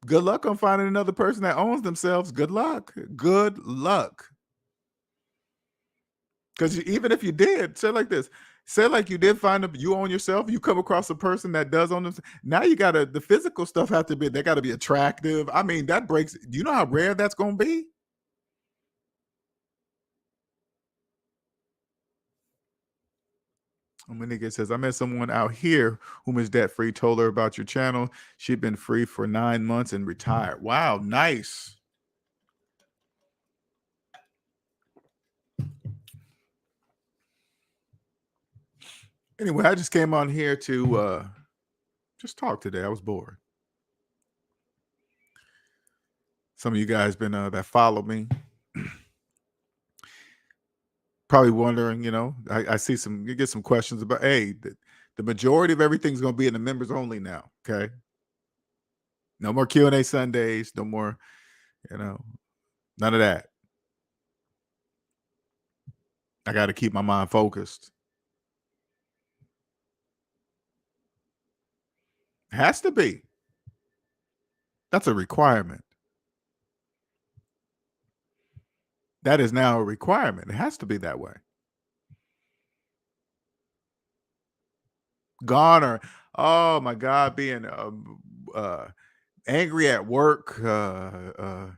Good luck on finding another person that owns themselves. Good luck. Good luck. Because even if you did, say like this, say like you did find you own yourself, you come across a person that does own themselves. Now you gotta, the physical stuff have to be, they gotta be attractive. I mean, that breaks. Do you know how rare that's gonna be? Nigga says, I met someone out here whom is debt free, told her about your channel. She'd been free for 9 months and retired. Wow, nice. Anyway, I just came on here to just talk today. I was bored. Some of you guys been that follow me probably wondering, I see you get some questions about, hey, the majority of everything's going to be in the members only now. Okay. No more Q&A Sundays. No more, none of that. I got to keep my mind focused. Has to be. That's a requirement. That is now a requirement. It has to be that way. Gone or, oh my God, being angry at work. My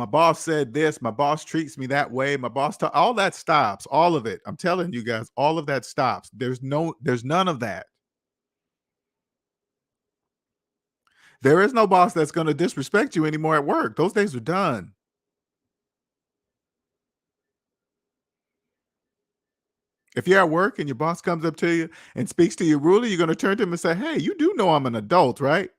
boss said this. My boss treats me that way. My boss, all that stops. All of it. I'm telling you guys, all of that stops. There's none of that. There is no boss that's going to disrespect you anymore at work. Those days are done. If you're at work and your boss comes up to you and speaks to you rudely, you're going to turn to him and say, hey, you do know I'm an adult, right?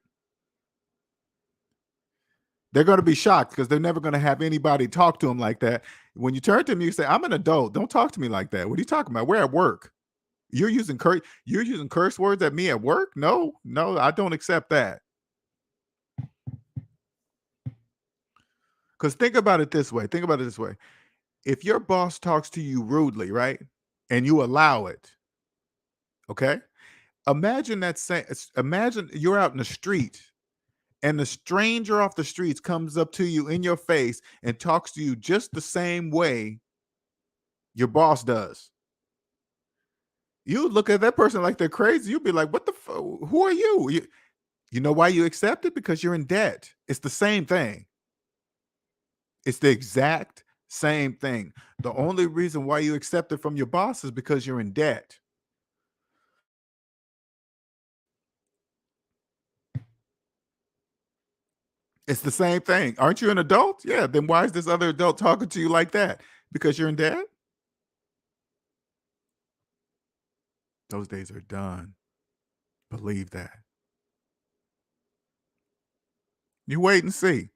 They're going to be shocked because they're never going to have anybody talk to them like that. When you turn to them, you say, I'm an adult. Don't talk to me like that. What are you talking about? We're at work. You're using curse words at me at work? No, I don't accept that. Because think about it this way. If your boss talks to you rudely, right, and you allow it, okay? Imagine you're out in the street and the stranger off the streets comes up to you in your face and talks to you just the same way your boss does. You look at that person like they're crazy. You'd be like, what the who are you? You know why you accept it? Because you're in debt. It's the same thing. It's the exact same thing. The only reason why you accept it from your boss is because you're in debt. It's the same thing. Aren't you an adult? Yeah. Then why is this other adult talking to you like that? Because you're in debt? Those days are done. Believe that. You wait and see.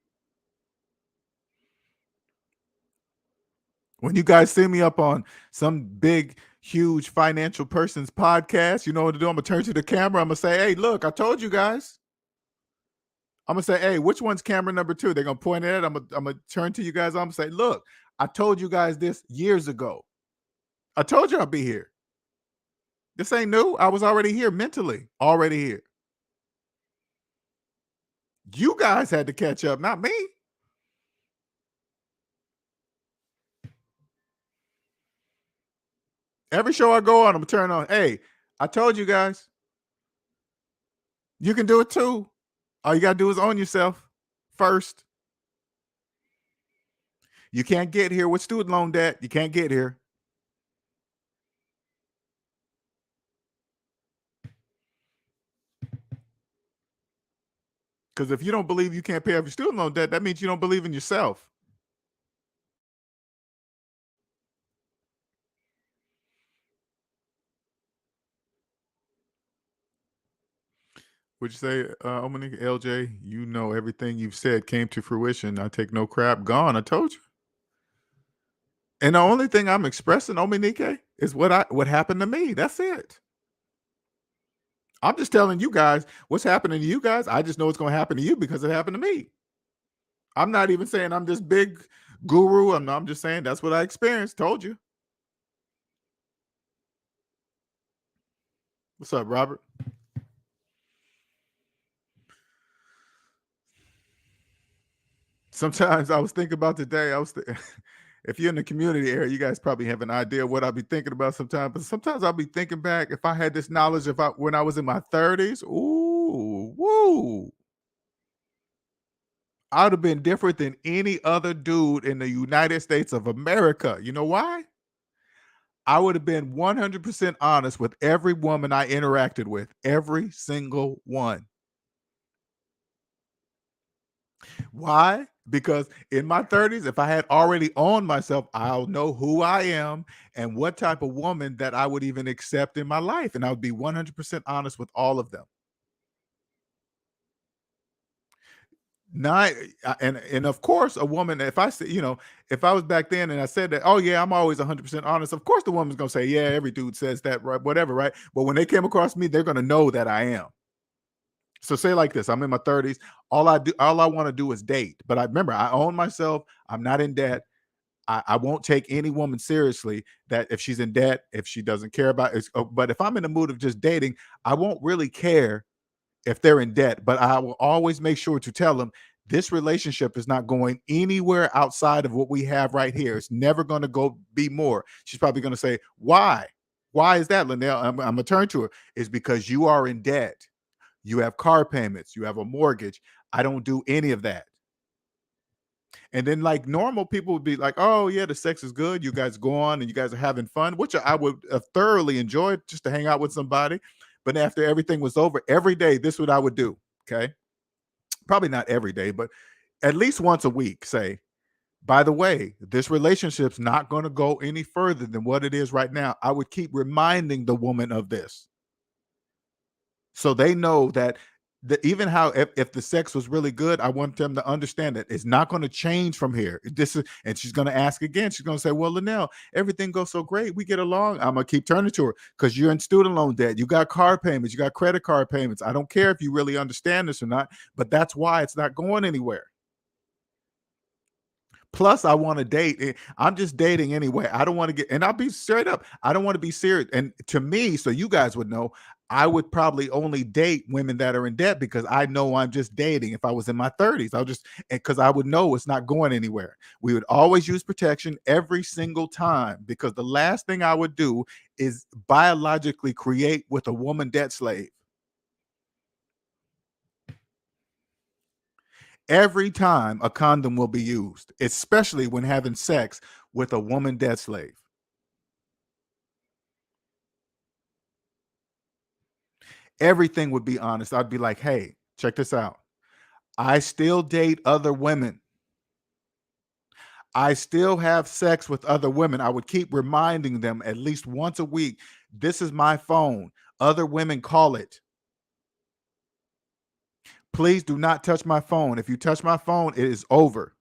When you guys see me up on some big, huge financial person's podcast, you know what to do? I'm going to turn to the camera. I'm going to say, hey, look, I told you guys. I'm going to say, hey, which one's camera number 2? They're going to point at it. I'm going to turn to you guys. I'm going to say, look, I told you guys this years ago. I told you I'll be here. This ain't new. I was already here mentally, already here. You guys had to catch up, not me. Every show I go on, I'm going to turn on, hey, I told you guys. You can do it too. All you got to do is own yourself first. You can't get here with student loan debt. You can't get here. Because if you don't believe you can't pay off your student loan debt, that means you don't believe in yourself. Would you say, Omanique, LJ, you know everything you've said came to fruition. I take no crap. Gone. I told you. And the only thing I'm expressing, Omanique, is what happened to me. That's it. I'm just telling you guys what's happening to you guys. I just know it's going to happen to you because it happened to me. I'm not even saying I'm this big guru. I'm just saying that's what I experienced. Told you. What's up, Robert? Sometimes I was thinking about today. If you're in the community area, you guys probably have an idea of what I'll be thinking about sometimes. But sometimes I'll be thinking back if I had this knowledge when I was in my 30s. Ooh, woo! I'd have been different than any other dude in the United States of America. You know why? I would have been 100% honest with every woman I interacted with, every single one. Why? Because in my 30s, if I had already owned myself, I'll know who I am and what type of woman that I would even accept in my life. And I would be 100% honest with all of them. Not and of course, a woman, if I say, if I was back then and I said that, oh yeah, I'm always 100% honest, of course the woman's gonna say, yeah, every dude says that, right? Whatever, right? But when they came across me, they're gonna know that I am. So say like this, I'm in my 30s. All I want to do is date. But I remember I own myself, I'm not in debt. I won't take any woman seriously that if she's in debt, if she doesn't care about it. But if I'm in the mood of just dating, I won't really care if they're in debt, but I will always make sure to tell them this relationship is not going anywhere outside of what we have right here. It's never going to go be more. She's probably going to say, why? Why is that, Linnell? I'm going to turn to her. It's because you are in debt. You have car payments. You have a mortgage. I don't do any of that. And then, like, normal people would be like, oh, yeah, the sex is good. You guys go on and you guys are having fun, which I would have thoroughly enjoyed just to hang out with somebody. But after everything was over, every day, this is what I would do. Okay. Probably not every day, but at least once a week, say, by the way, this relationship's not going to go any further than what it is right now. I would keep reminding the woman of this. So they know that even how if the sex was really good, I want them to understand that it's not going to change from here. This is, and she's going to ask again. She's going to say, "Well, Linnell, everything goes so great. We get along." I'm gonna keep turning to her because you're in student loan debt. You got car payments. You got credit card payments. I don't care if you really understand this or not, but that's why it's not going anywhere. Plus, I want to date. I'm just dating anyway. I don't want to get, and I'll be straight up. I don't want to be serious. And to me, so you guys would know, I would probably only date women that are in debt because I know I'm just dating. If I was in my 30s, I'll just, because I would know it's not going anywhere. We would always use protection every single time because the last thing I would do is biologically create with a woman debt slave. Every time a condom will be used, especially when having sex with a woman debt slave. Everything would be honest. I'd be like, hey, check this out. I still date other women. I still have sex with other women. I would keep reminding them at least once a week. This is my phone. Other women call it. Please do not touch my phone. If you touch my phone, it is over.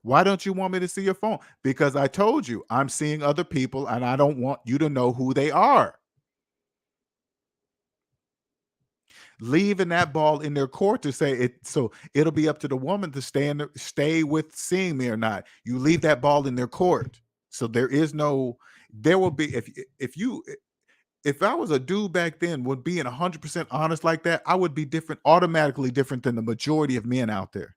Why don't you want me to see your phone? Because I told you I'm seeing other people and I don't want you to know who they are. Leaving that ball in their court to say it, so it'll be up to the woman to stay with seeing me or not. You leave that ball in their court. So there will be, if I was a dude back then, would being 100% honest like that, I would be different, automatically different than the majority of men out there.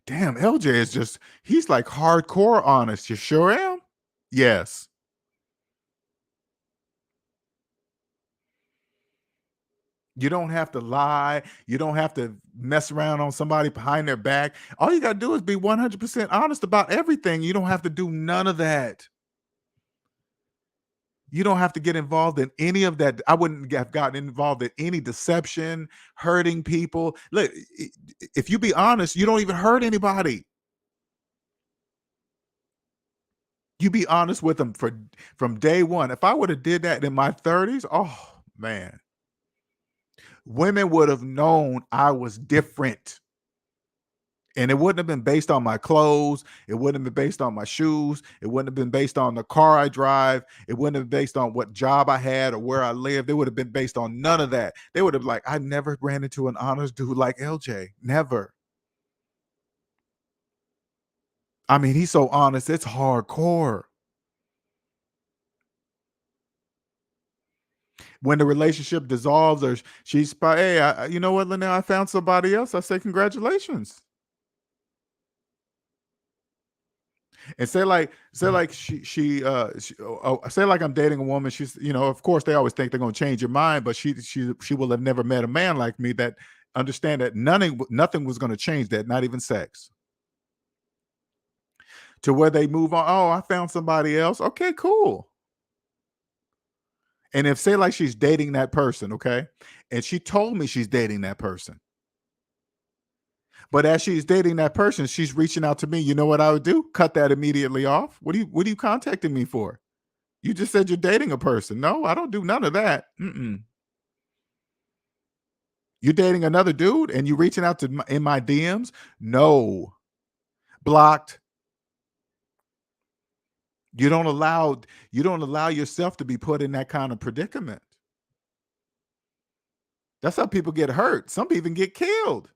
Damn, LJ is he's like hardcore honest. You sure am? Yes. You don't have to lie. You don't have to mess around on somebody behind their back. All you got to do is be 100% honest about everything. You don't have to do none of that. You don't have to get involved in any of that. I wouldn't have gotten involved in any deception, hurting people. Look, if you be honest, you don't even hurt anybody. You be honest with them from day one. If I would have did that in my 30s, oh man, women would have known I was different. And it wouldn't have been based on my clothes. It wouldn't have been based on my shoes. It wouldn't have been based on the car I drive. It wouldn't have been based on what job I had or where I lived. It would have been based on none of that. They would have like, I never ran into an honest dude like LJ. Never. I mean, he's so honest. It's hardcore. When the relationship dissolves or she's, hey, you know what, Linnell, I found somebody else. I say, congratulations. And say like say like I'm dating a woman. She's, of course they always think they're gonna change your mind, but she will have never met a man like me that understand that nothing was gonna change that, not even sex. To where they move on. Oh, I found somebody else. Okay, cool. And if say like she's dating that person, okay, and she told me she's dating that person, but as she's dating that person, she's reaching out to me. You know what I would do? Cut that immediately off. What are you contacting me for? You just said you're dating a person. No, I don't do none of that. Mm-mm. You're dating another dude and you reaching out to in my DMs? No. Blocked. You don't allow yourself to be put in that kind of predicament. That's how people get hurt. Some people even get killed.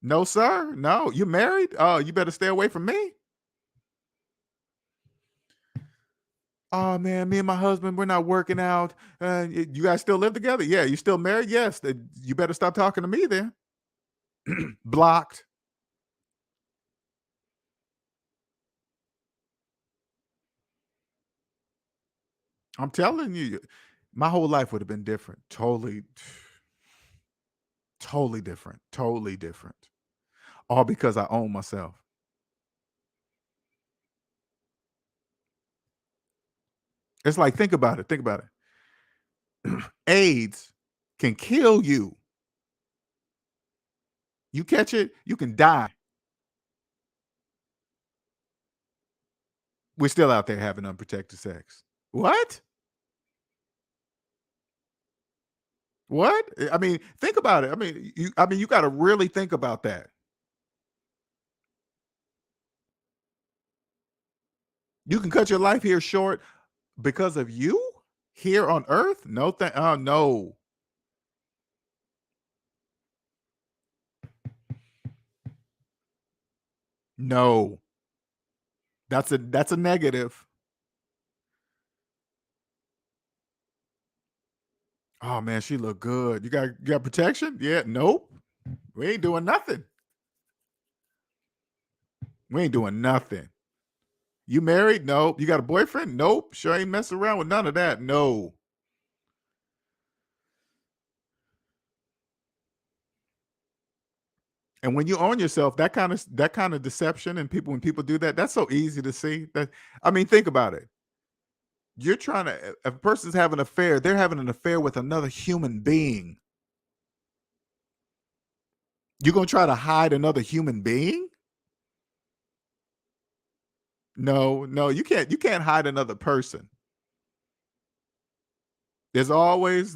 No, sir. No. You married? Oh, you better stay away from me. Oh man, me and my husband, we're not working out. You guys still live together? Yeah. You still married? Yes. You better stop talking to me then. Blocked. I'm telling you, my whole life would have been different. Totally, totally different. Totally different. All because I own myself. It's like, think about it. Think about it. AIDS can kill you. You catch it, you can die. We're still out there having unprotected sex. What? What? I mean, think about it. I mean, you got to really think about that. You can cut your life here short because of you here on earth? No, no. No. That's a negative. Oh man, she look good. You got protection? Yeah, nope. We ain't doing nothing. We ain't doing nothing. You married? Nope. You got a boyfriend? Nope. Sure ain't messing around with none of that. No. And when you own yourself, that kind of deception and when people do that, that's so easy to see. That I mean, think about it. You're trying to if a person's having an affair, they're having an affair with another human being. You're gonna try to hide another human being? No, no, you can't hide another person. There's always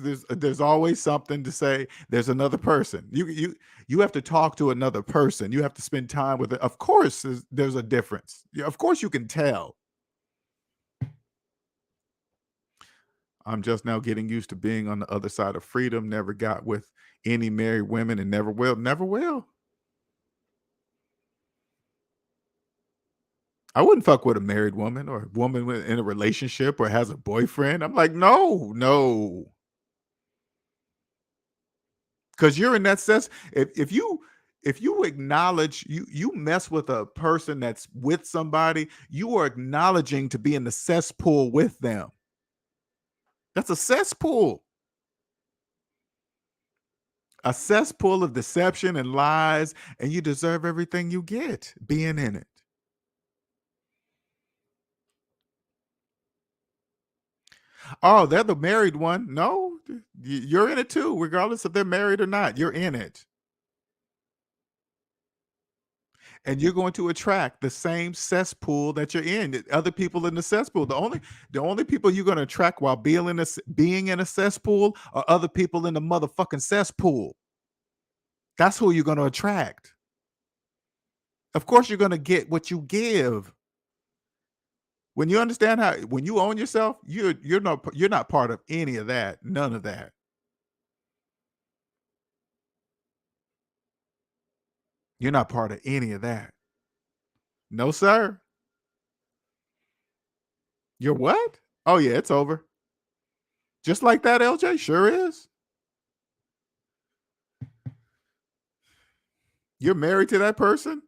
something to say. There's another person. You have to talk to another person. You have to spend time with it. Of course, there's a difference. Yeah, of course, you can tell. I'm just now getting used to being on the other side of freedom. Never got with any married women and never will. Never will. I wouldn't fuck with a married woman or a woman in a relationship or has a boyfriend. I'm like, no, no. Because you're in that sense. If you acknowledge you mess with a person that's with somebody, you are acknowledging to be in the cesspool with them. That's a cesspool. A cesspool of deception and lies, and you deserve everything you get being in it. Oh, they're the married one. No, you're in it too, regardless if they're married or not. You're in it. And you're going to attract the same cesspool that you're in. Other people in the cesspool. The only people you're going to attract while being in a cesspool are other people in the motherfucking cesspool. That's who you're going to attract. Of course, you're going to get what you give. When you understand when you own yourself, you're not part of any of that. None of that. You're not part of any of that. No, sir. You're what? Oh yeah, it's over. Just like that, LJ. Sure is. You're married to that person,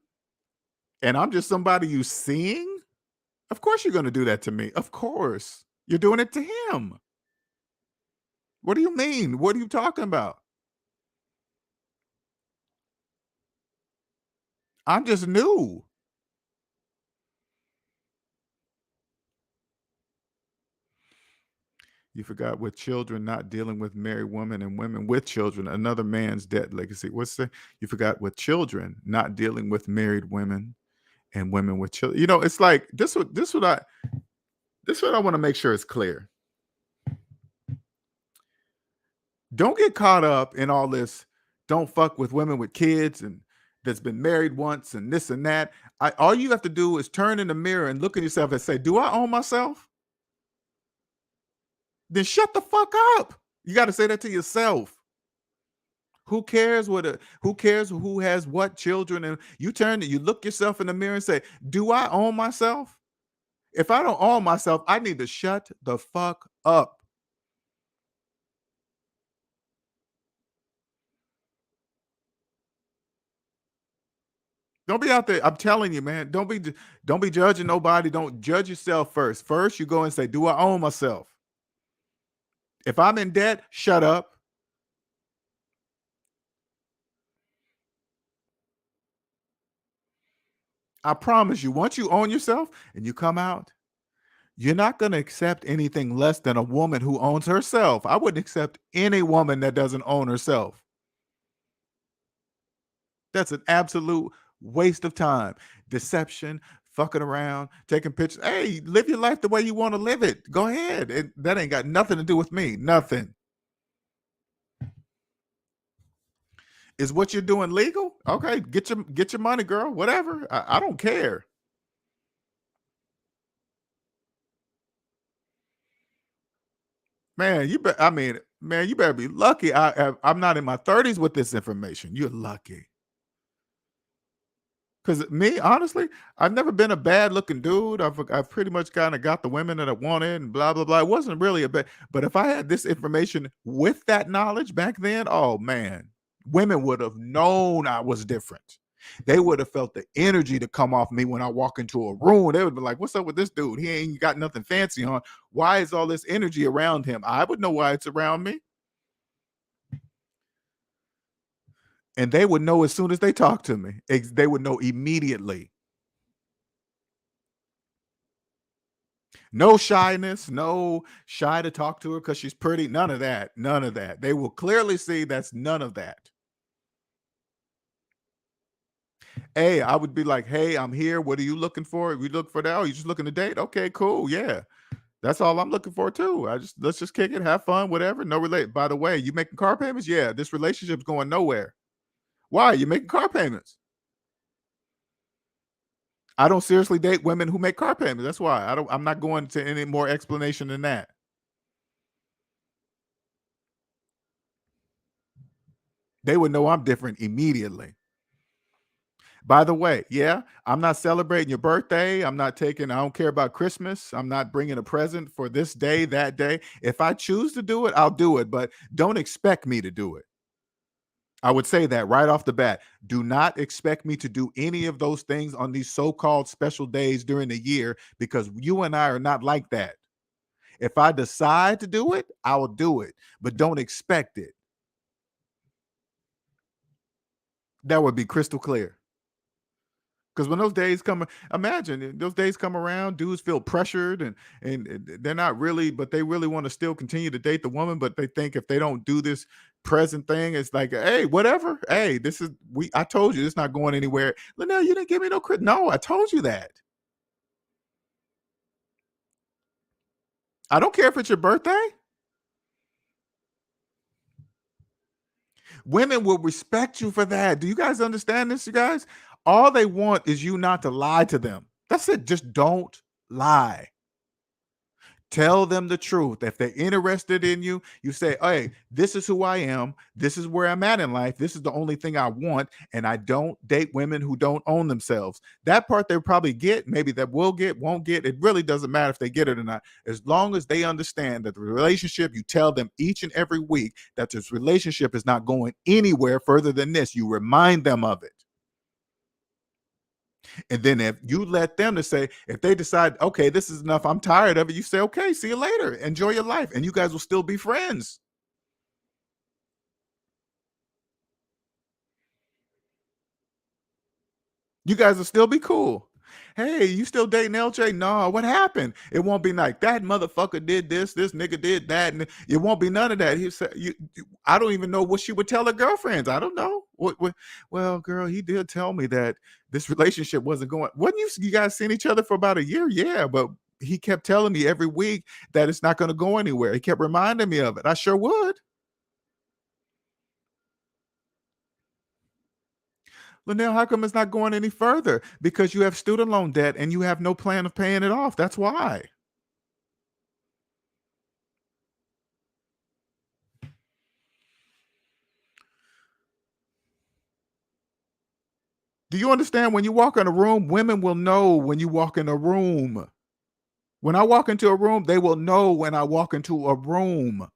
and I'm just somebody you seeing. Of course, you're going to do that to me. Of course, you're doing it to him. What do you mean? What are you talking about? I'm just new. You forgot with children not dealing with married women and women with children, another man's debt legacy. What's the you forgot with children not dealing with married women and women with children. It's like this what I want to make sure is clear. Don't get caught up in all this. Don't fuck with women with kids and that's been married once and this and that. All you have to do is turn in the mirror and look at yourself and say, "Do I own myself?" Then shut the fuck up. You got to say that to yourself. Who cares who cares who has what children? And you look yourself in the mirror and say, "Do I own myself?" If I don't own myself, I need to shut the fuck up. Don't be out there. I'm telling you, man. Don't be judging nobody. Don't judge yourself first. First, you go and say, "Do I own myself?" If I'm in debt, shut up. I promise you, once you own yourself and you come out, you're not going to accept anything less than a woman who owns herself. I wouldn't accept any woman that doesn't own herself. That's an absolute waste of time. Deception, fucking around, taking pictures. Hey, live your life the way you want to live it. Go ahead. That ain't got nothing to do with me. Nothing. Is what you're doing legal? Okay, get your money, girl. Whatever. I don't care. Man, you better be lucky. I'm not in my 30s with this information. You're lucky. Because me, honestly, I've never been a bad looking dude. I've pretty much kind of got the women that I wanted and blah blah blah. It wasn't really a bad, but if I had this information with that knowledge back then, oh man, women would have known I was different. They would have felt the energy to come off me when I walk into a room. They would be like, "What's up with this dude? He ain't got nothing fancy on. Why is all this energy around him?" I would know why it's around me. And they would know as soon as they talk to me. They would know immediately. No shyness, no shy to talk to her because she's pretty. None of that. None of that. They will clearly see that's none of that. Hey, I would be like, "Hey, I'm here. What are you looking for? We look for that. Oh, you just looking to date? Okay, cool. Yeah. That's all I'm looking for too. Let's just kick it, have fun, whatever. No relate. By the way, you making car payments? Yeah, this relationship's going nowhere. Why? You making car payments? I don't seriously date women who make car payments. That's why. I'm not going to any more explanation than that. They would know I'm different immediately. By the way, yeah, I'm not celebrating your birthday. I don't care about Christmas. I'm not bringing a present for this day, that day. If I choose to do it, I'll do it, but don't expect me to do it. I would say that right off the bat. Do not expect me to do any of those things on these so called special days during the year because you and I are not like that. If I decide to do it, I will do it, but don't expect it. That would be crystal clear. Because when those days come, imagine those days come around, dudes feel pressured and they're not really, but they really want to still continue to date the woman, but they think if they don't do this present thing, it's like, hey, whatever. Hey, this is I told you it's not going anywhere. Linnell, you didn't give me no credit. No, I told you that. I don't care if it's your birthday. Women will respect you for that. Do you guys understand this, you guys? All they want is you not to lie to them. That's it. Just don't lie. Tell them the truth. If they're interested in you, you say, hey, this is who I am. This is where I'm at in life. This is the only thing I want. And I don't date women who don't own themselves. That part they probably get, maybe that will get, won't get. It really doesn't matter if they get it or not. As long as they understand that the relationship, you tell them each and every week that this relationship is not going anywhere further than this. You remind them of it. And then if you let them to say, if they decide, okay, this is enough, I'm tired of it, you say, okay, see you later. Enjoy your life. And you guys will still be friends. You guys will still be cool. Hey, you still dating LJ? No, what happened? It won't be like that motherfucker did this nigga did that, and it won't be none of that. He said, I don't even know what she would tell her girlfriends. I don't know. What well, girl, he did tell me that this relationship wasn't going. Wasn't you guys seen each other for about a year? Yeah, but he kept telling me every week that it's not going to go anywhere. He kept reminding me of it. I sure would. Linnell, how come it's not going any further? Because you have student loan debt and you have no plan of paying it off. That's why. Do you understand? When you walk in a room, women will know when you walk in a room. When I walk into a room, they will know when I walk into a room.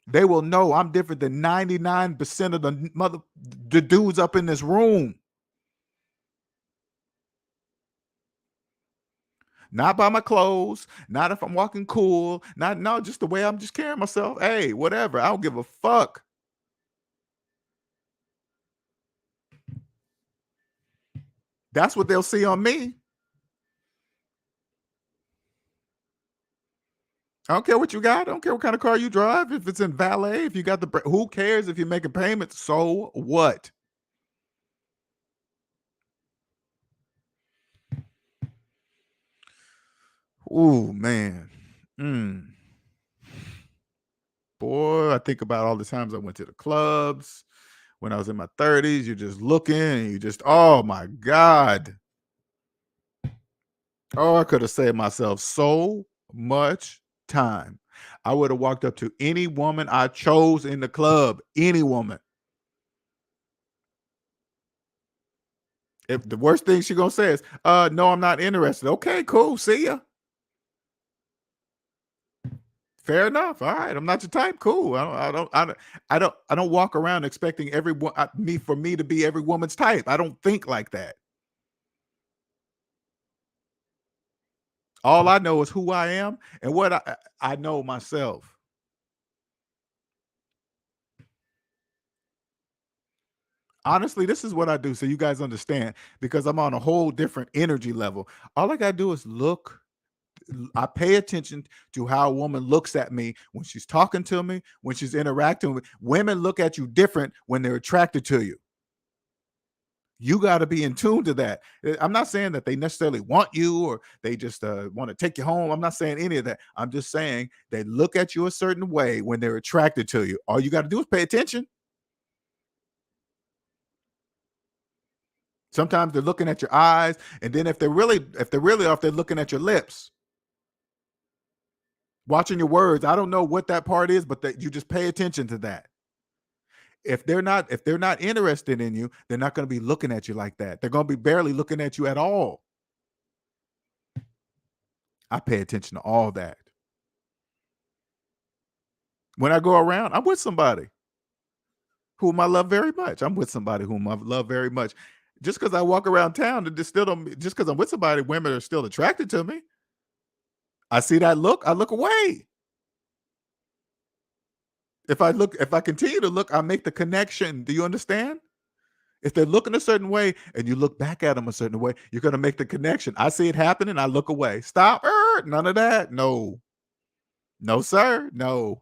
They will know I'm different than 99% of the dudes up in this room. Not by my clothes, not if I'm walking cool, not no, just the way I'm just carrying myself. Hey, whatever. I don't give a fuck. That's what they'll see on me. I don't care what you got. I don't care what kind of car you drive. If it's in valet, if you got who cares if you're making payments? So what? Ooh, man. Mm. Boy, I think about all the times I went to the clubs when I was in my 30s. You're just looking and you just, oh my God. Oh, I could have saved myself so much time. I would have walked up to any woman I chose in the club, any woman. If the worst thing she's gonna say is, no, I'm not interested. Okay, cool. See ya. Fair enough. All right. I'm not your type. Cool. I don't walk around expecting everyone for me to be every woman's type. I don't think like that. All I know is who I am and what I know myself. Honestly, this is what I do so you guys understand, because I'm on a whole different energy level. All I gotta do is look. I pay attention to how a woman looks at me when she's talking to me, when she's interacting with women. Look at you different when they're attracted to you. You got to be in tune to that. I'm not saying that they necessarily want you or they just want to take you home. I'm not saying any of that. I'm just saying they look at you a certain way when they're attracted to you. All you got to do is pay attention. Sometimes they're looking at your eyes, and then if they're really off, they're looking at your lips, watching your words. I don't know what that part is, but that you just pay attention to that. If they're not interested in you, they're not going to be looking at you like that. They're going to be barely looking at you at all. I pay attention to all that. When I go around, I'm with somebody whom I love very much. I'm with somebody whom I love very much. Just because I walk around town, it just still don't. Just because I'm with somebody, women are still attracted to me. I see that look, I look away. If I continue to look, I make the connection. Do you understand? If they're looking a certain way and you look back at them a certain way, you're going to make the connection. I see it happening. I look away. Stop. None of that. No. No, sir. No.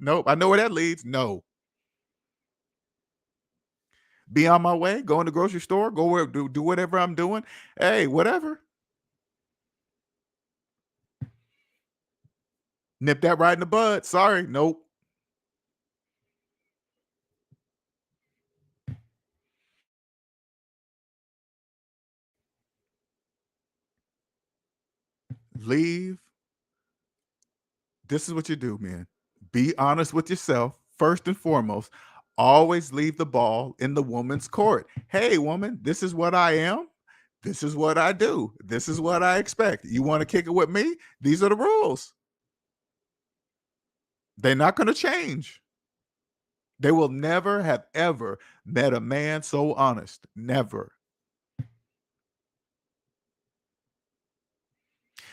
Nope. I know where that leads. No. Be on my way. Go in the grocery store. Go where do whatever I'm doing. Hey, whatever. Nip that right in the bud. Sorry. Nope. Leave. This is what you do, man. Be honest with yourself first and foremost. Always leave the ball in the woman's court. Hey, woman, this is what I am. This is what I do. This is what I expect. You want to kick it with me? These are the rules. They're not going to change. They will never have ever met a man so honest. Never.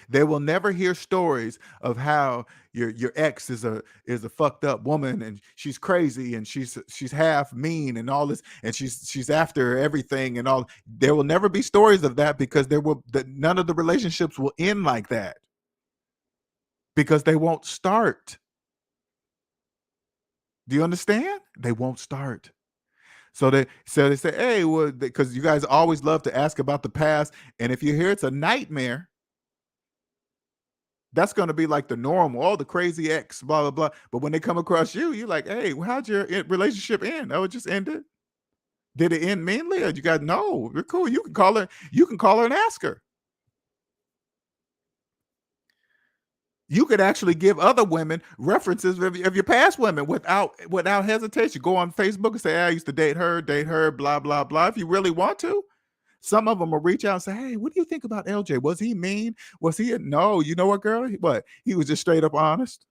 They will never hear stories of how your ex is a fucked up woman and she's crazy and she's half mean and all this and she's after everything and all. There will never be stories of that because none of the relationships will end like that because they won't start. Do you understand? They won't start. So they say, hey, well, because you guys always love to ask about the past, and if you hear it's a nightmare, that's going to be like the normal, all the crazy ex, blah, blah, blah. But when they come across you, you're like, hey, how'd your relationship end? Oh, it just ended. Did it end meanly? Or you guys, no, you're cool. You can call her and ask her. You could actually give other women references of your past women without hesitation. Go on Facebook and say, I used to date her, blah, blah, blah. If you really want to. Some of them will reach out and say, hey, what do you think about LJ? Was he mean? Was he no, you know what, girl? What? He was just straight up honest.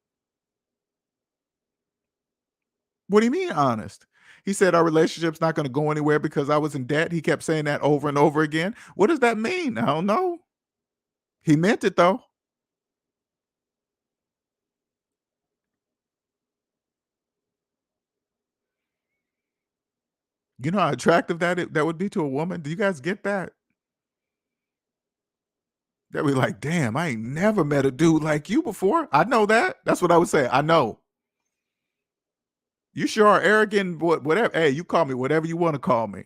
What do you mean honest? He said our relationship's not going to go anywhere because I was in debt. He kept saying that over and over again. What does that mean? I don't know. He meant it though. You know how attractive that would be to a woman? Do you guys get that? They'd be like, damn, I ain't never met a dude like you before. I know that. That's what I would say. I know. You sure are arrogant, whatever. Hey, you call me whatever you want to call me.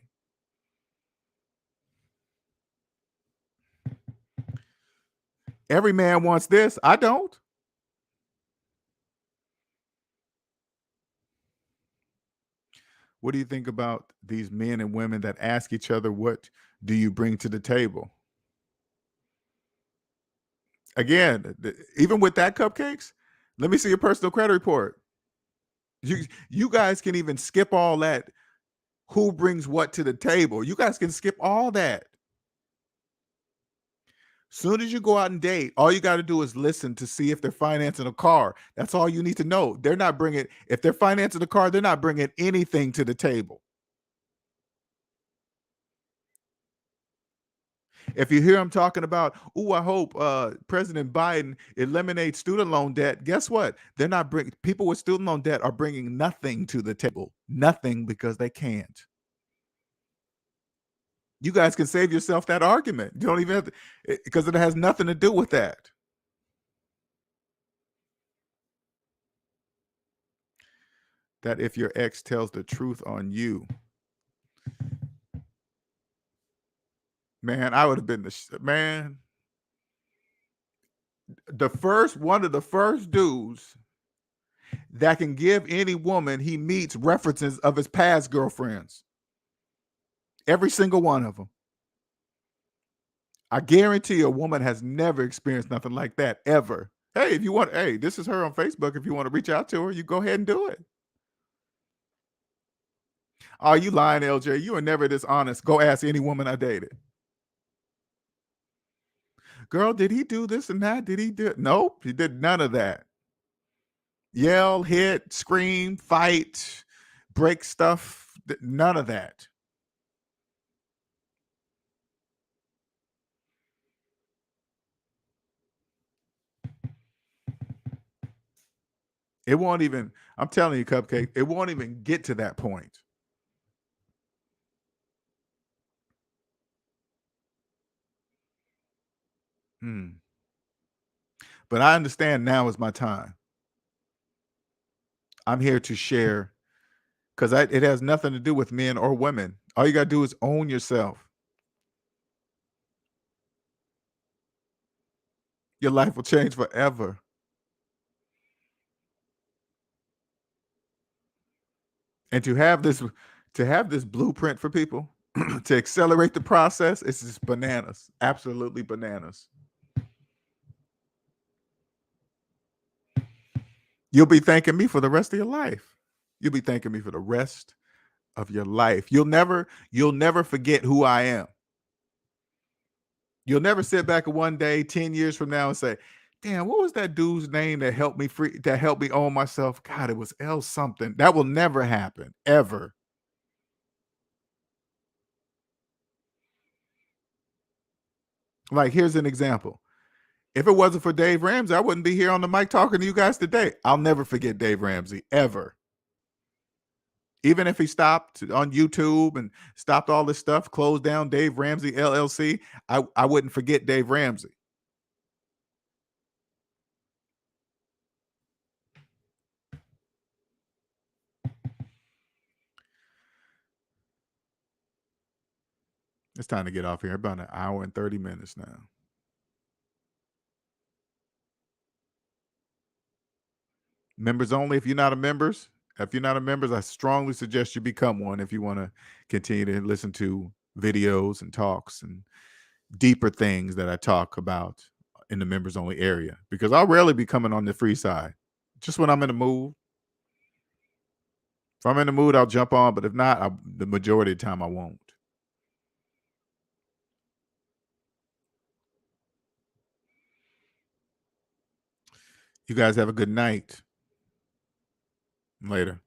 Every man wants this. I don't. What do you think about these men and women that ask each other, what do you bring to the table? Again, even with that cupcakes, let me see your personal credit report. You guys can even skip all that. Who brings what to the table? You guys can skip all that. Soon as you go out and date, all you got to do is listen to see if they're financing a car. That's all you need to know. They're not bringing, if they're financing a car, they're not bringing anything to the table. If you hear them talking about, oh, I hope President Biden eliminates student loan debt, guess what? They're not bringing, people with student loan debt are bringing nothing to the table. Nothing because they can't. You guys can save yourself that argument. You don't even have to, because it has nothing to do with that. That if your ex tells the truth on you, man, I would have been man. One of the first dudes that can give any woman he meets references of his past girlfriends. Every single one of them. I guarantee a woman has never experienced nothing like that ever. Hey, if you want, hey, this is her on Facebook. If you want to reach out to her, you go ahead and do it. Oh, you lying, LJ. You are never this honest. Go ask any woman I dated. Girl, did he do this and that? Did he do it? Nope, he did none of that. Yell, hit, scream, fight, break stuff. None of that. It won't even, I'm telling you, Cupcake, it won't even get to that point. Mm. But I understand now is my time. I'm here to share because it has nothing to do with men or women. All you got to do is own yourself. Your life will change forever. And to have this blueprint for people to accelerate the process, it's just bananas. Absolutely bananas. You'll be thanking me for the rest of your life. You'll be thanking me for the rest of your life. You'll never forget who I am. You'll never sit back one day 10 years from now and say, damn, what was that dude's name that helped me own myself? God, it was L something. That will never happen, ever. Like, here's an example. If it wasn't for Dave Ramsey, I wouldn't be here on the mic talking to you guys today. I'll never forget Dave Ramsey, ever. Even if he stopped on YouTube and stopped all this stuff, closed down Dave Ramsey LLC, I wouldn't forget Dave Ramsey. It's time to get off here. About an hour and 30 minutes now. Members only. If you're not a members, I strongly suggest you become one if you want to continue to listen to videos and talks and deeper things that I talk about in the members only area. Because I'll rarely be coming on the free side. Just when I'm in the mood. If I'm in the mood, I'll jump on, but if not, the majority of the time I won't. You guys have a good night. Later.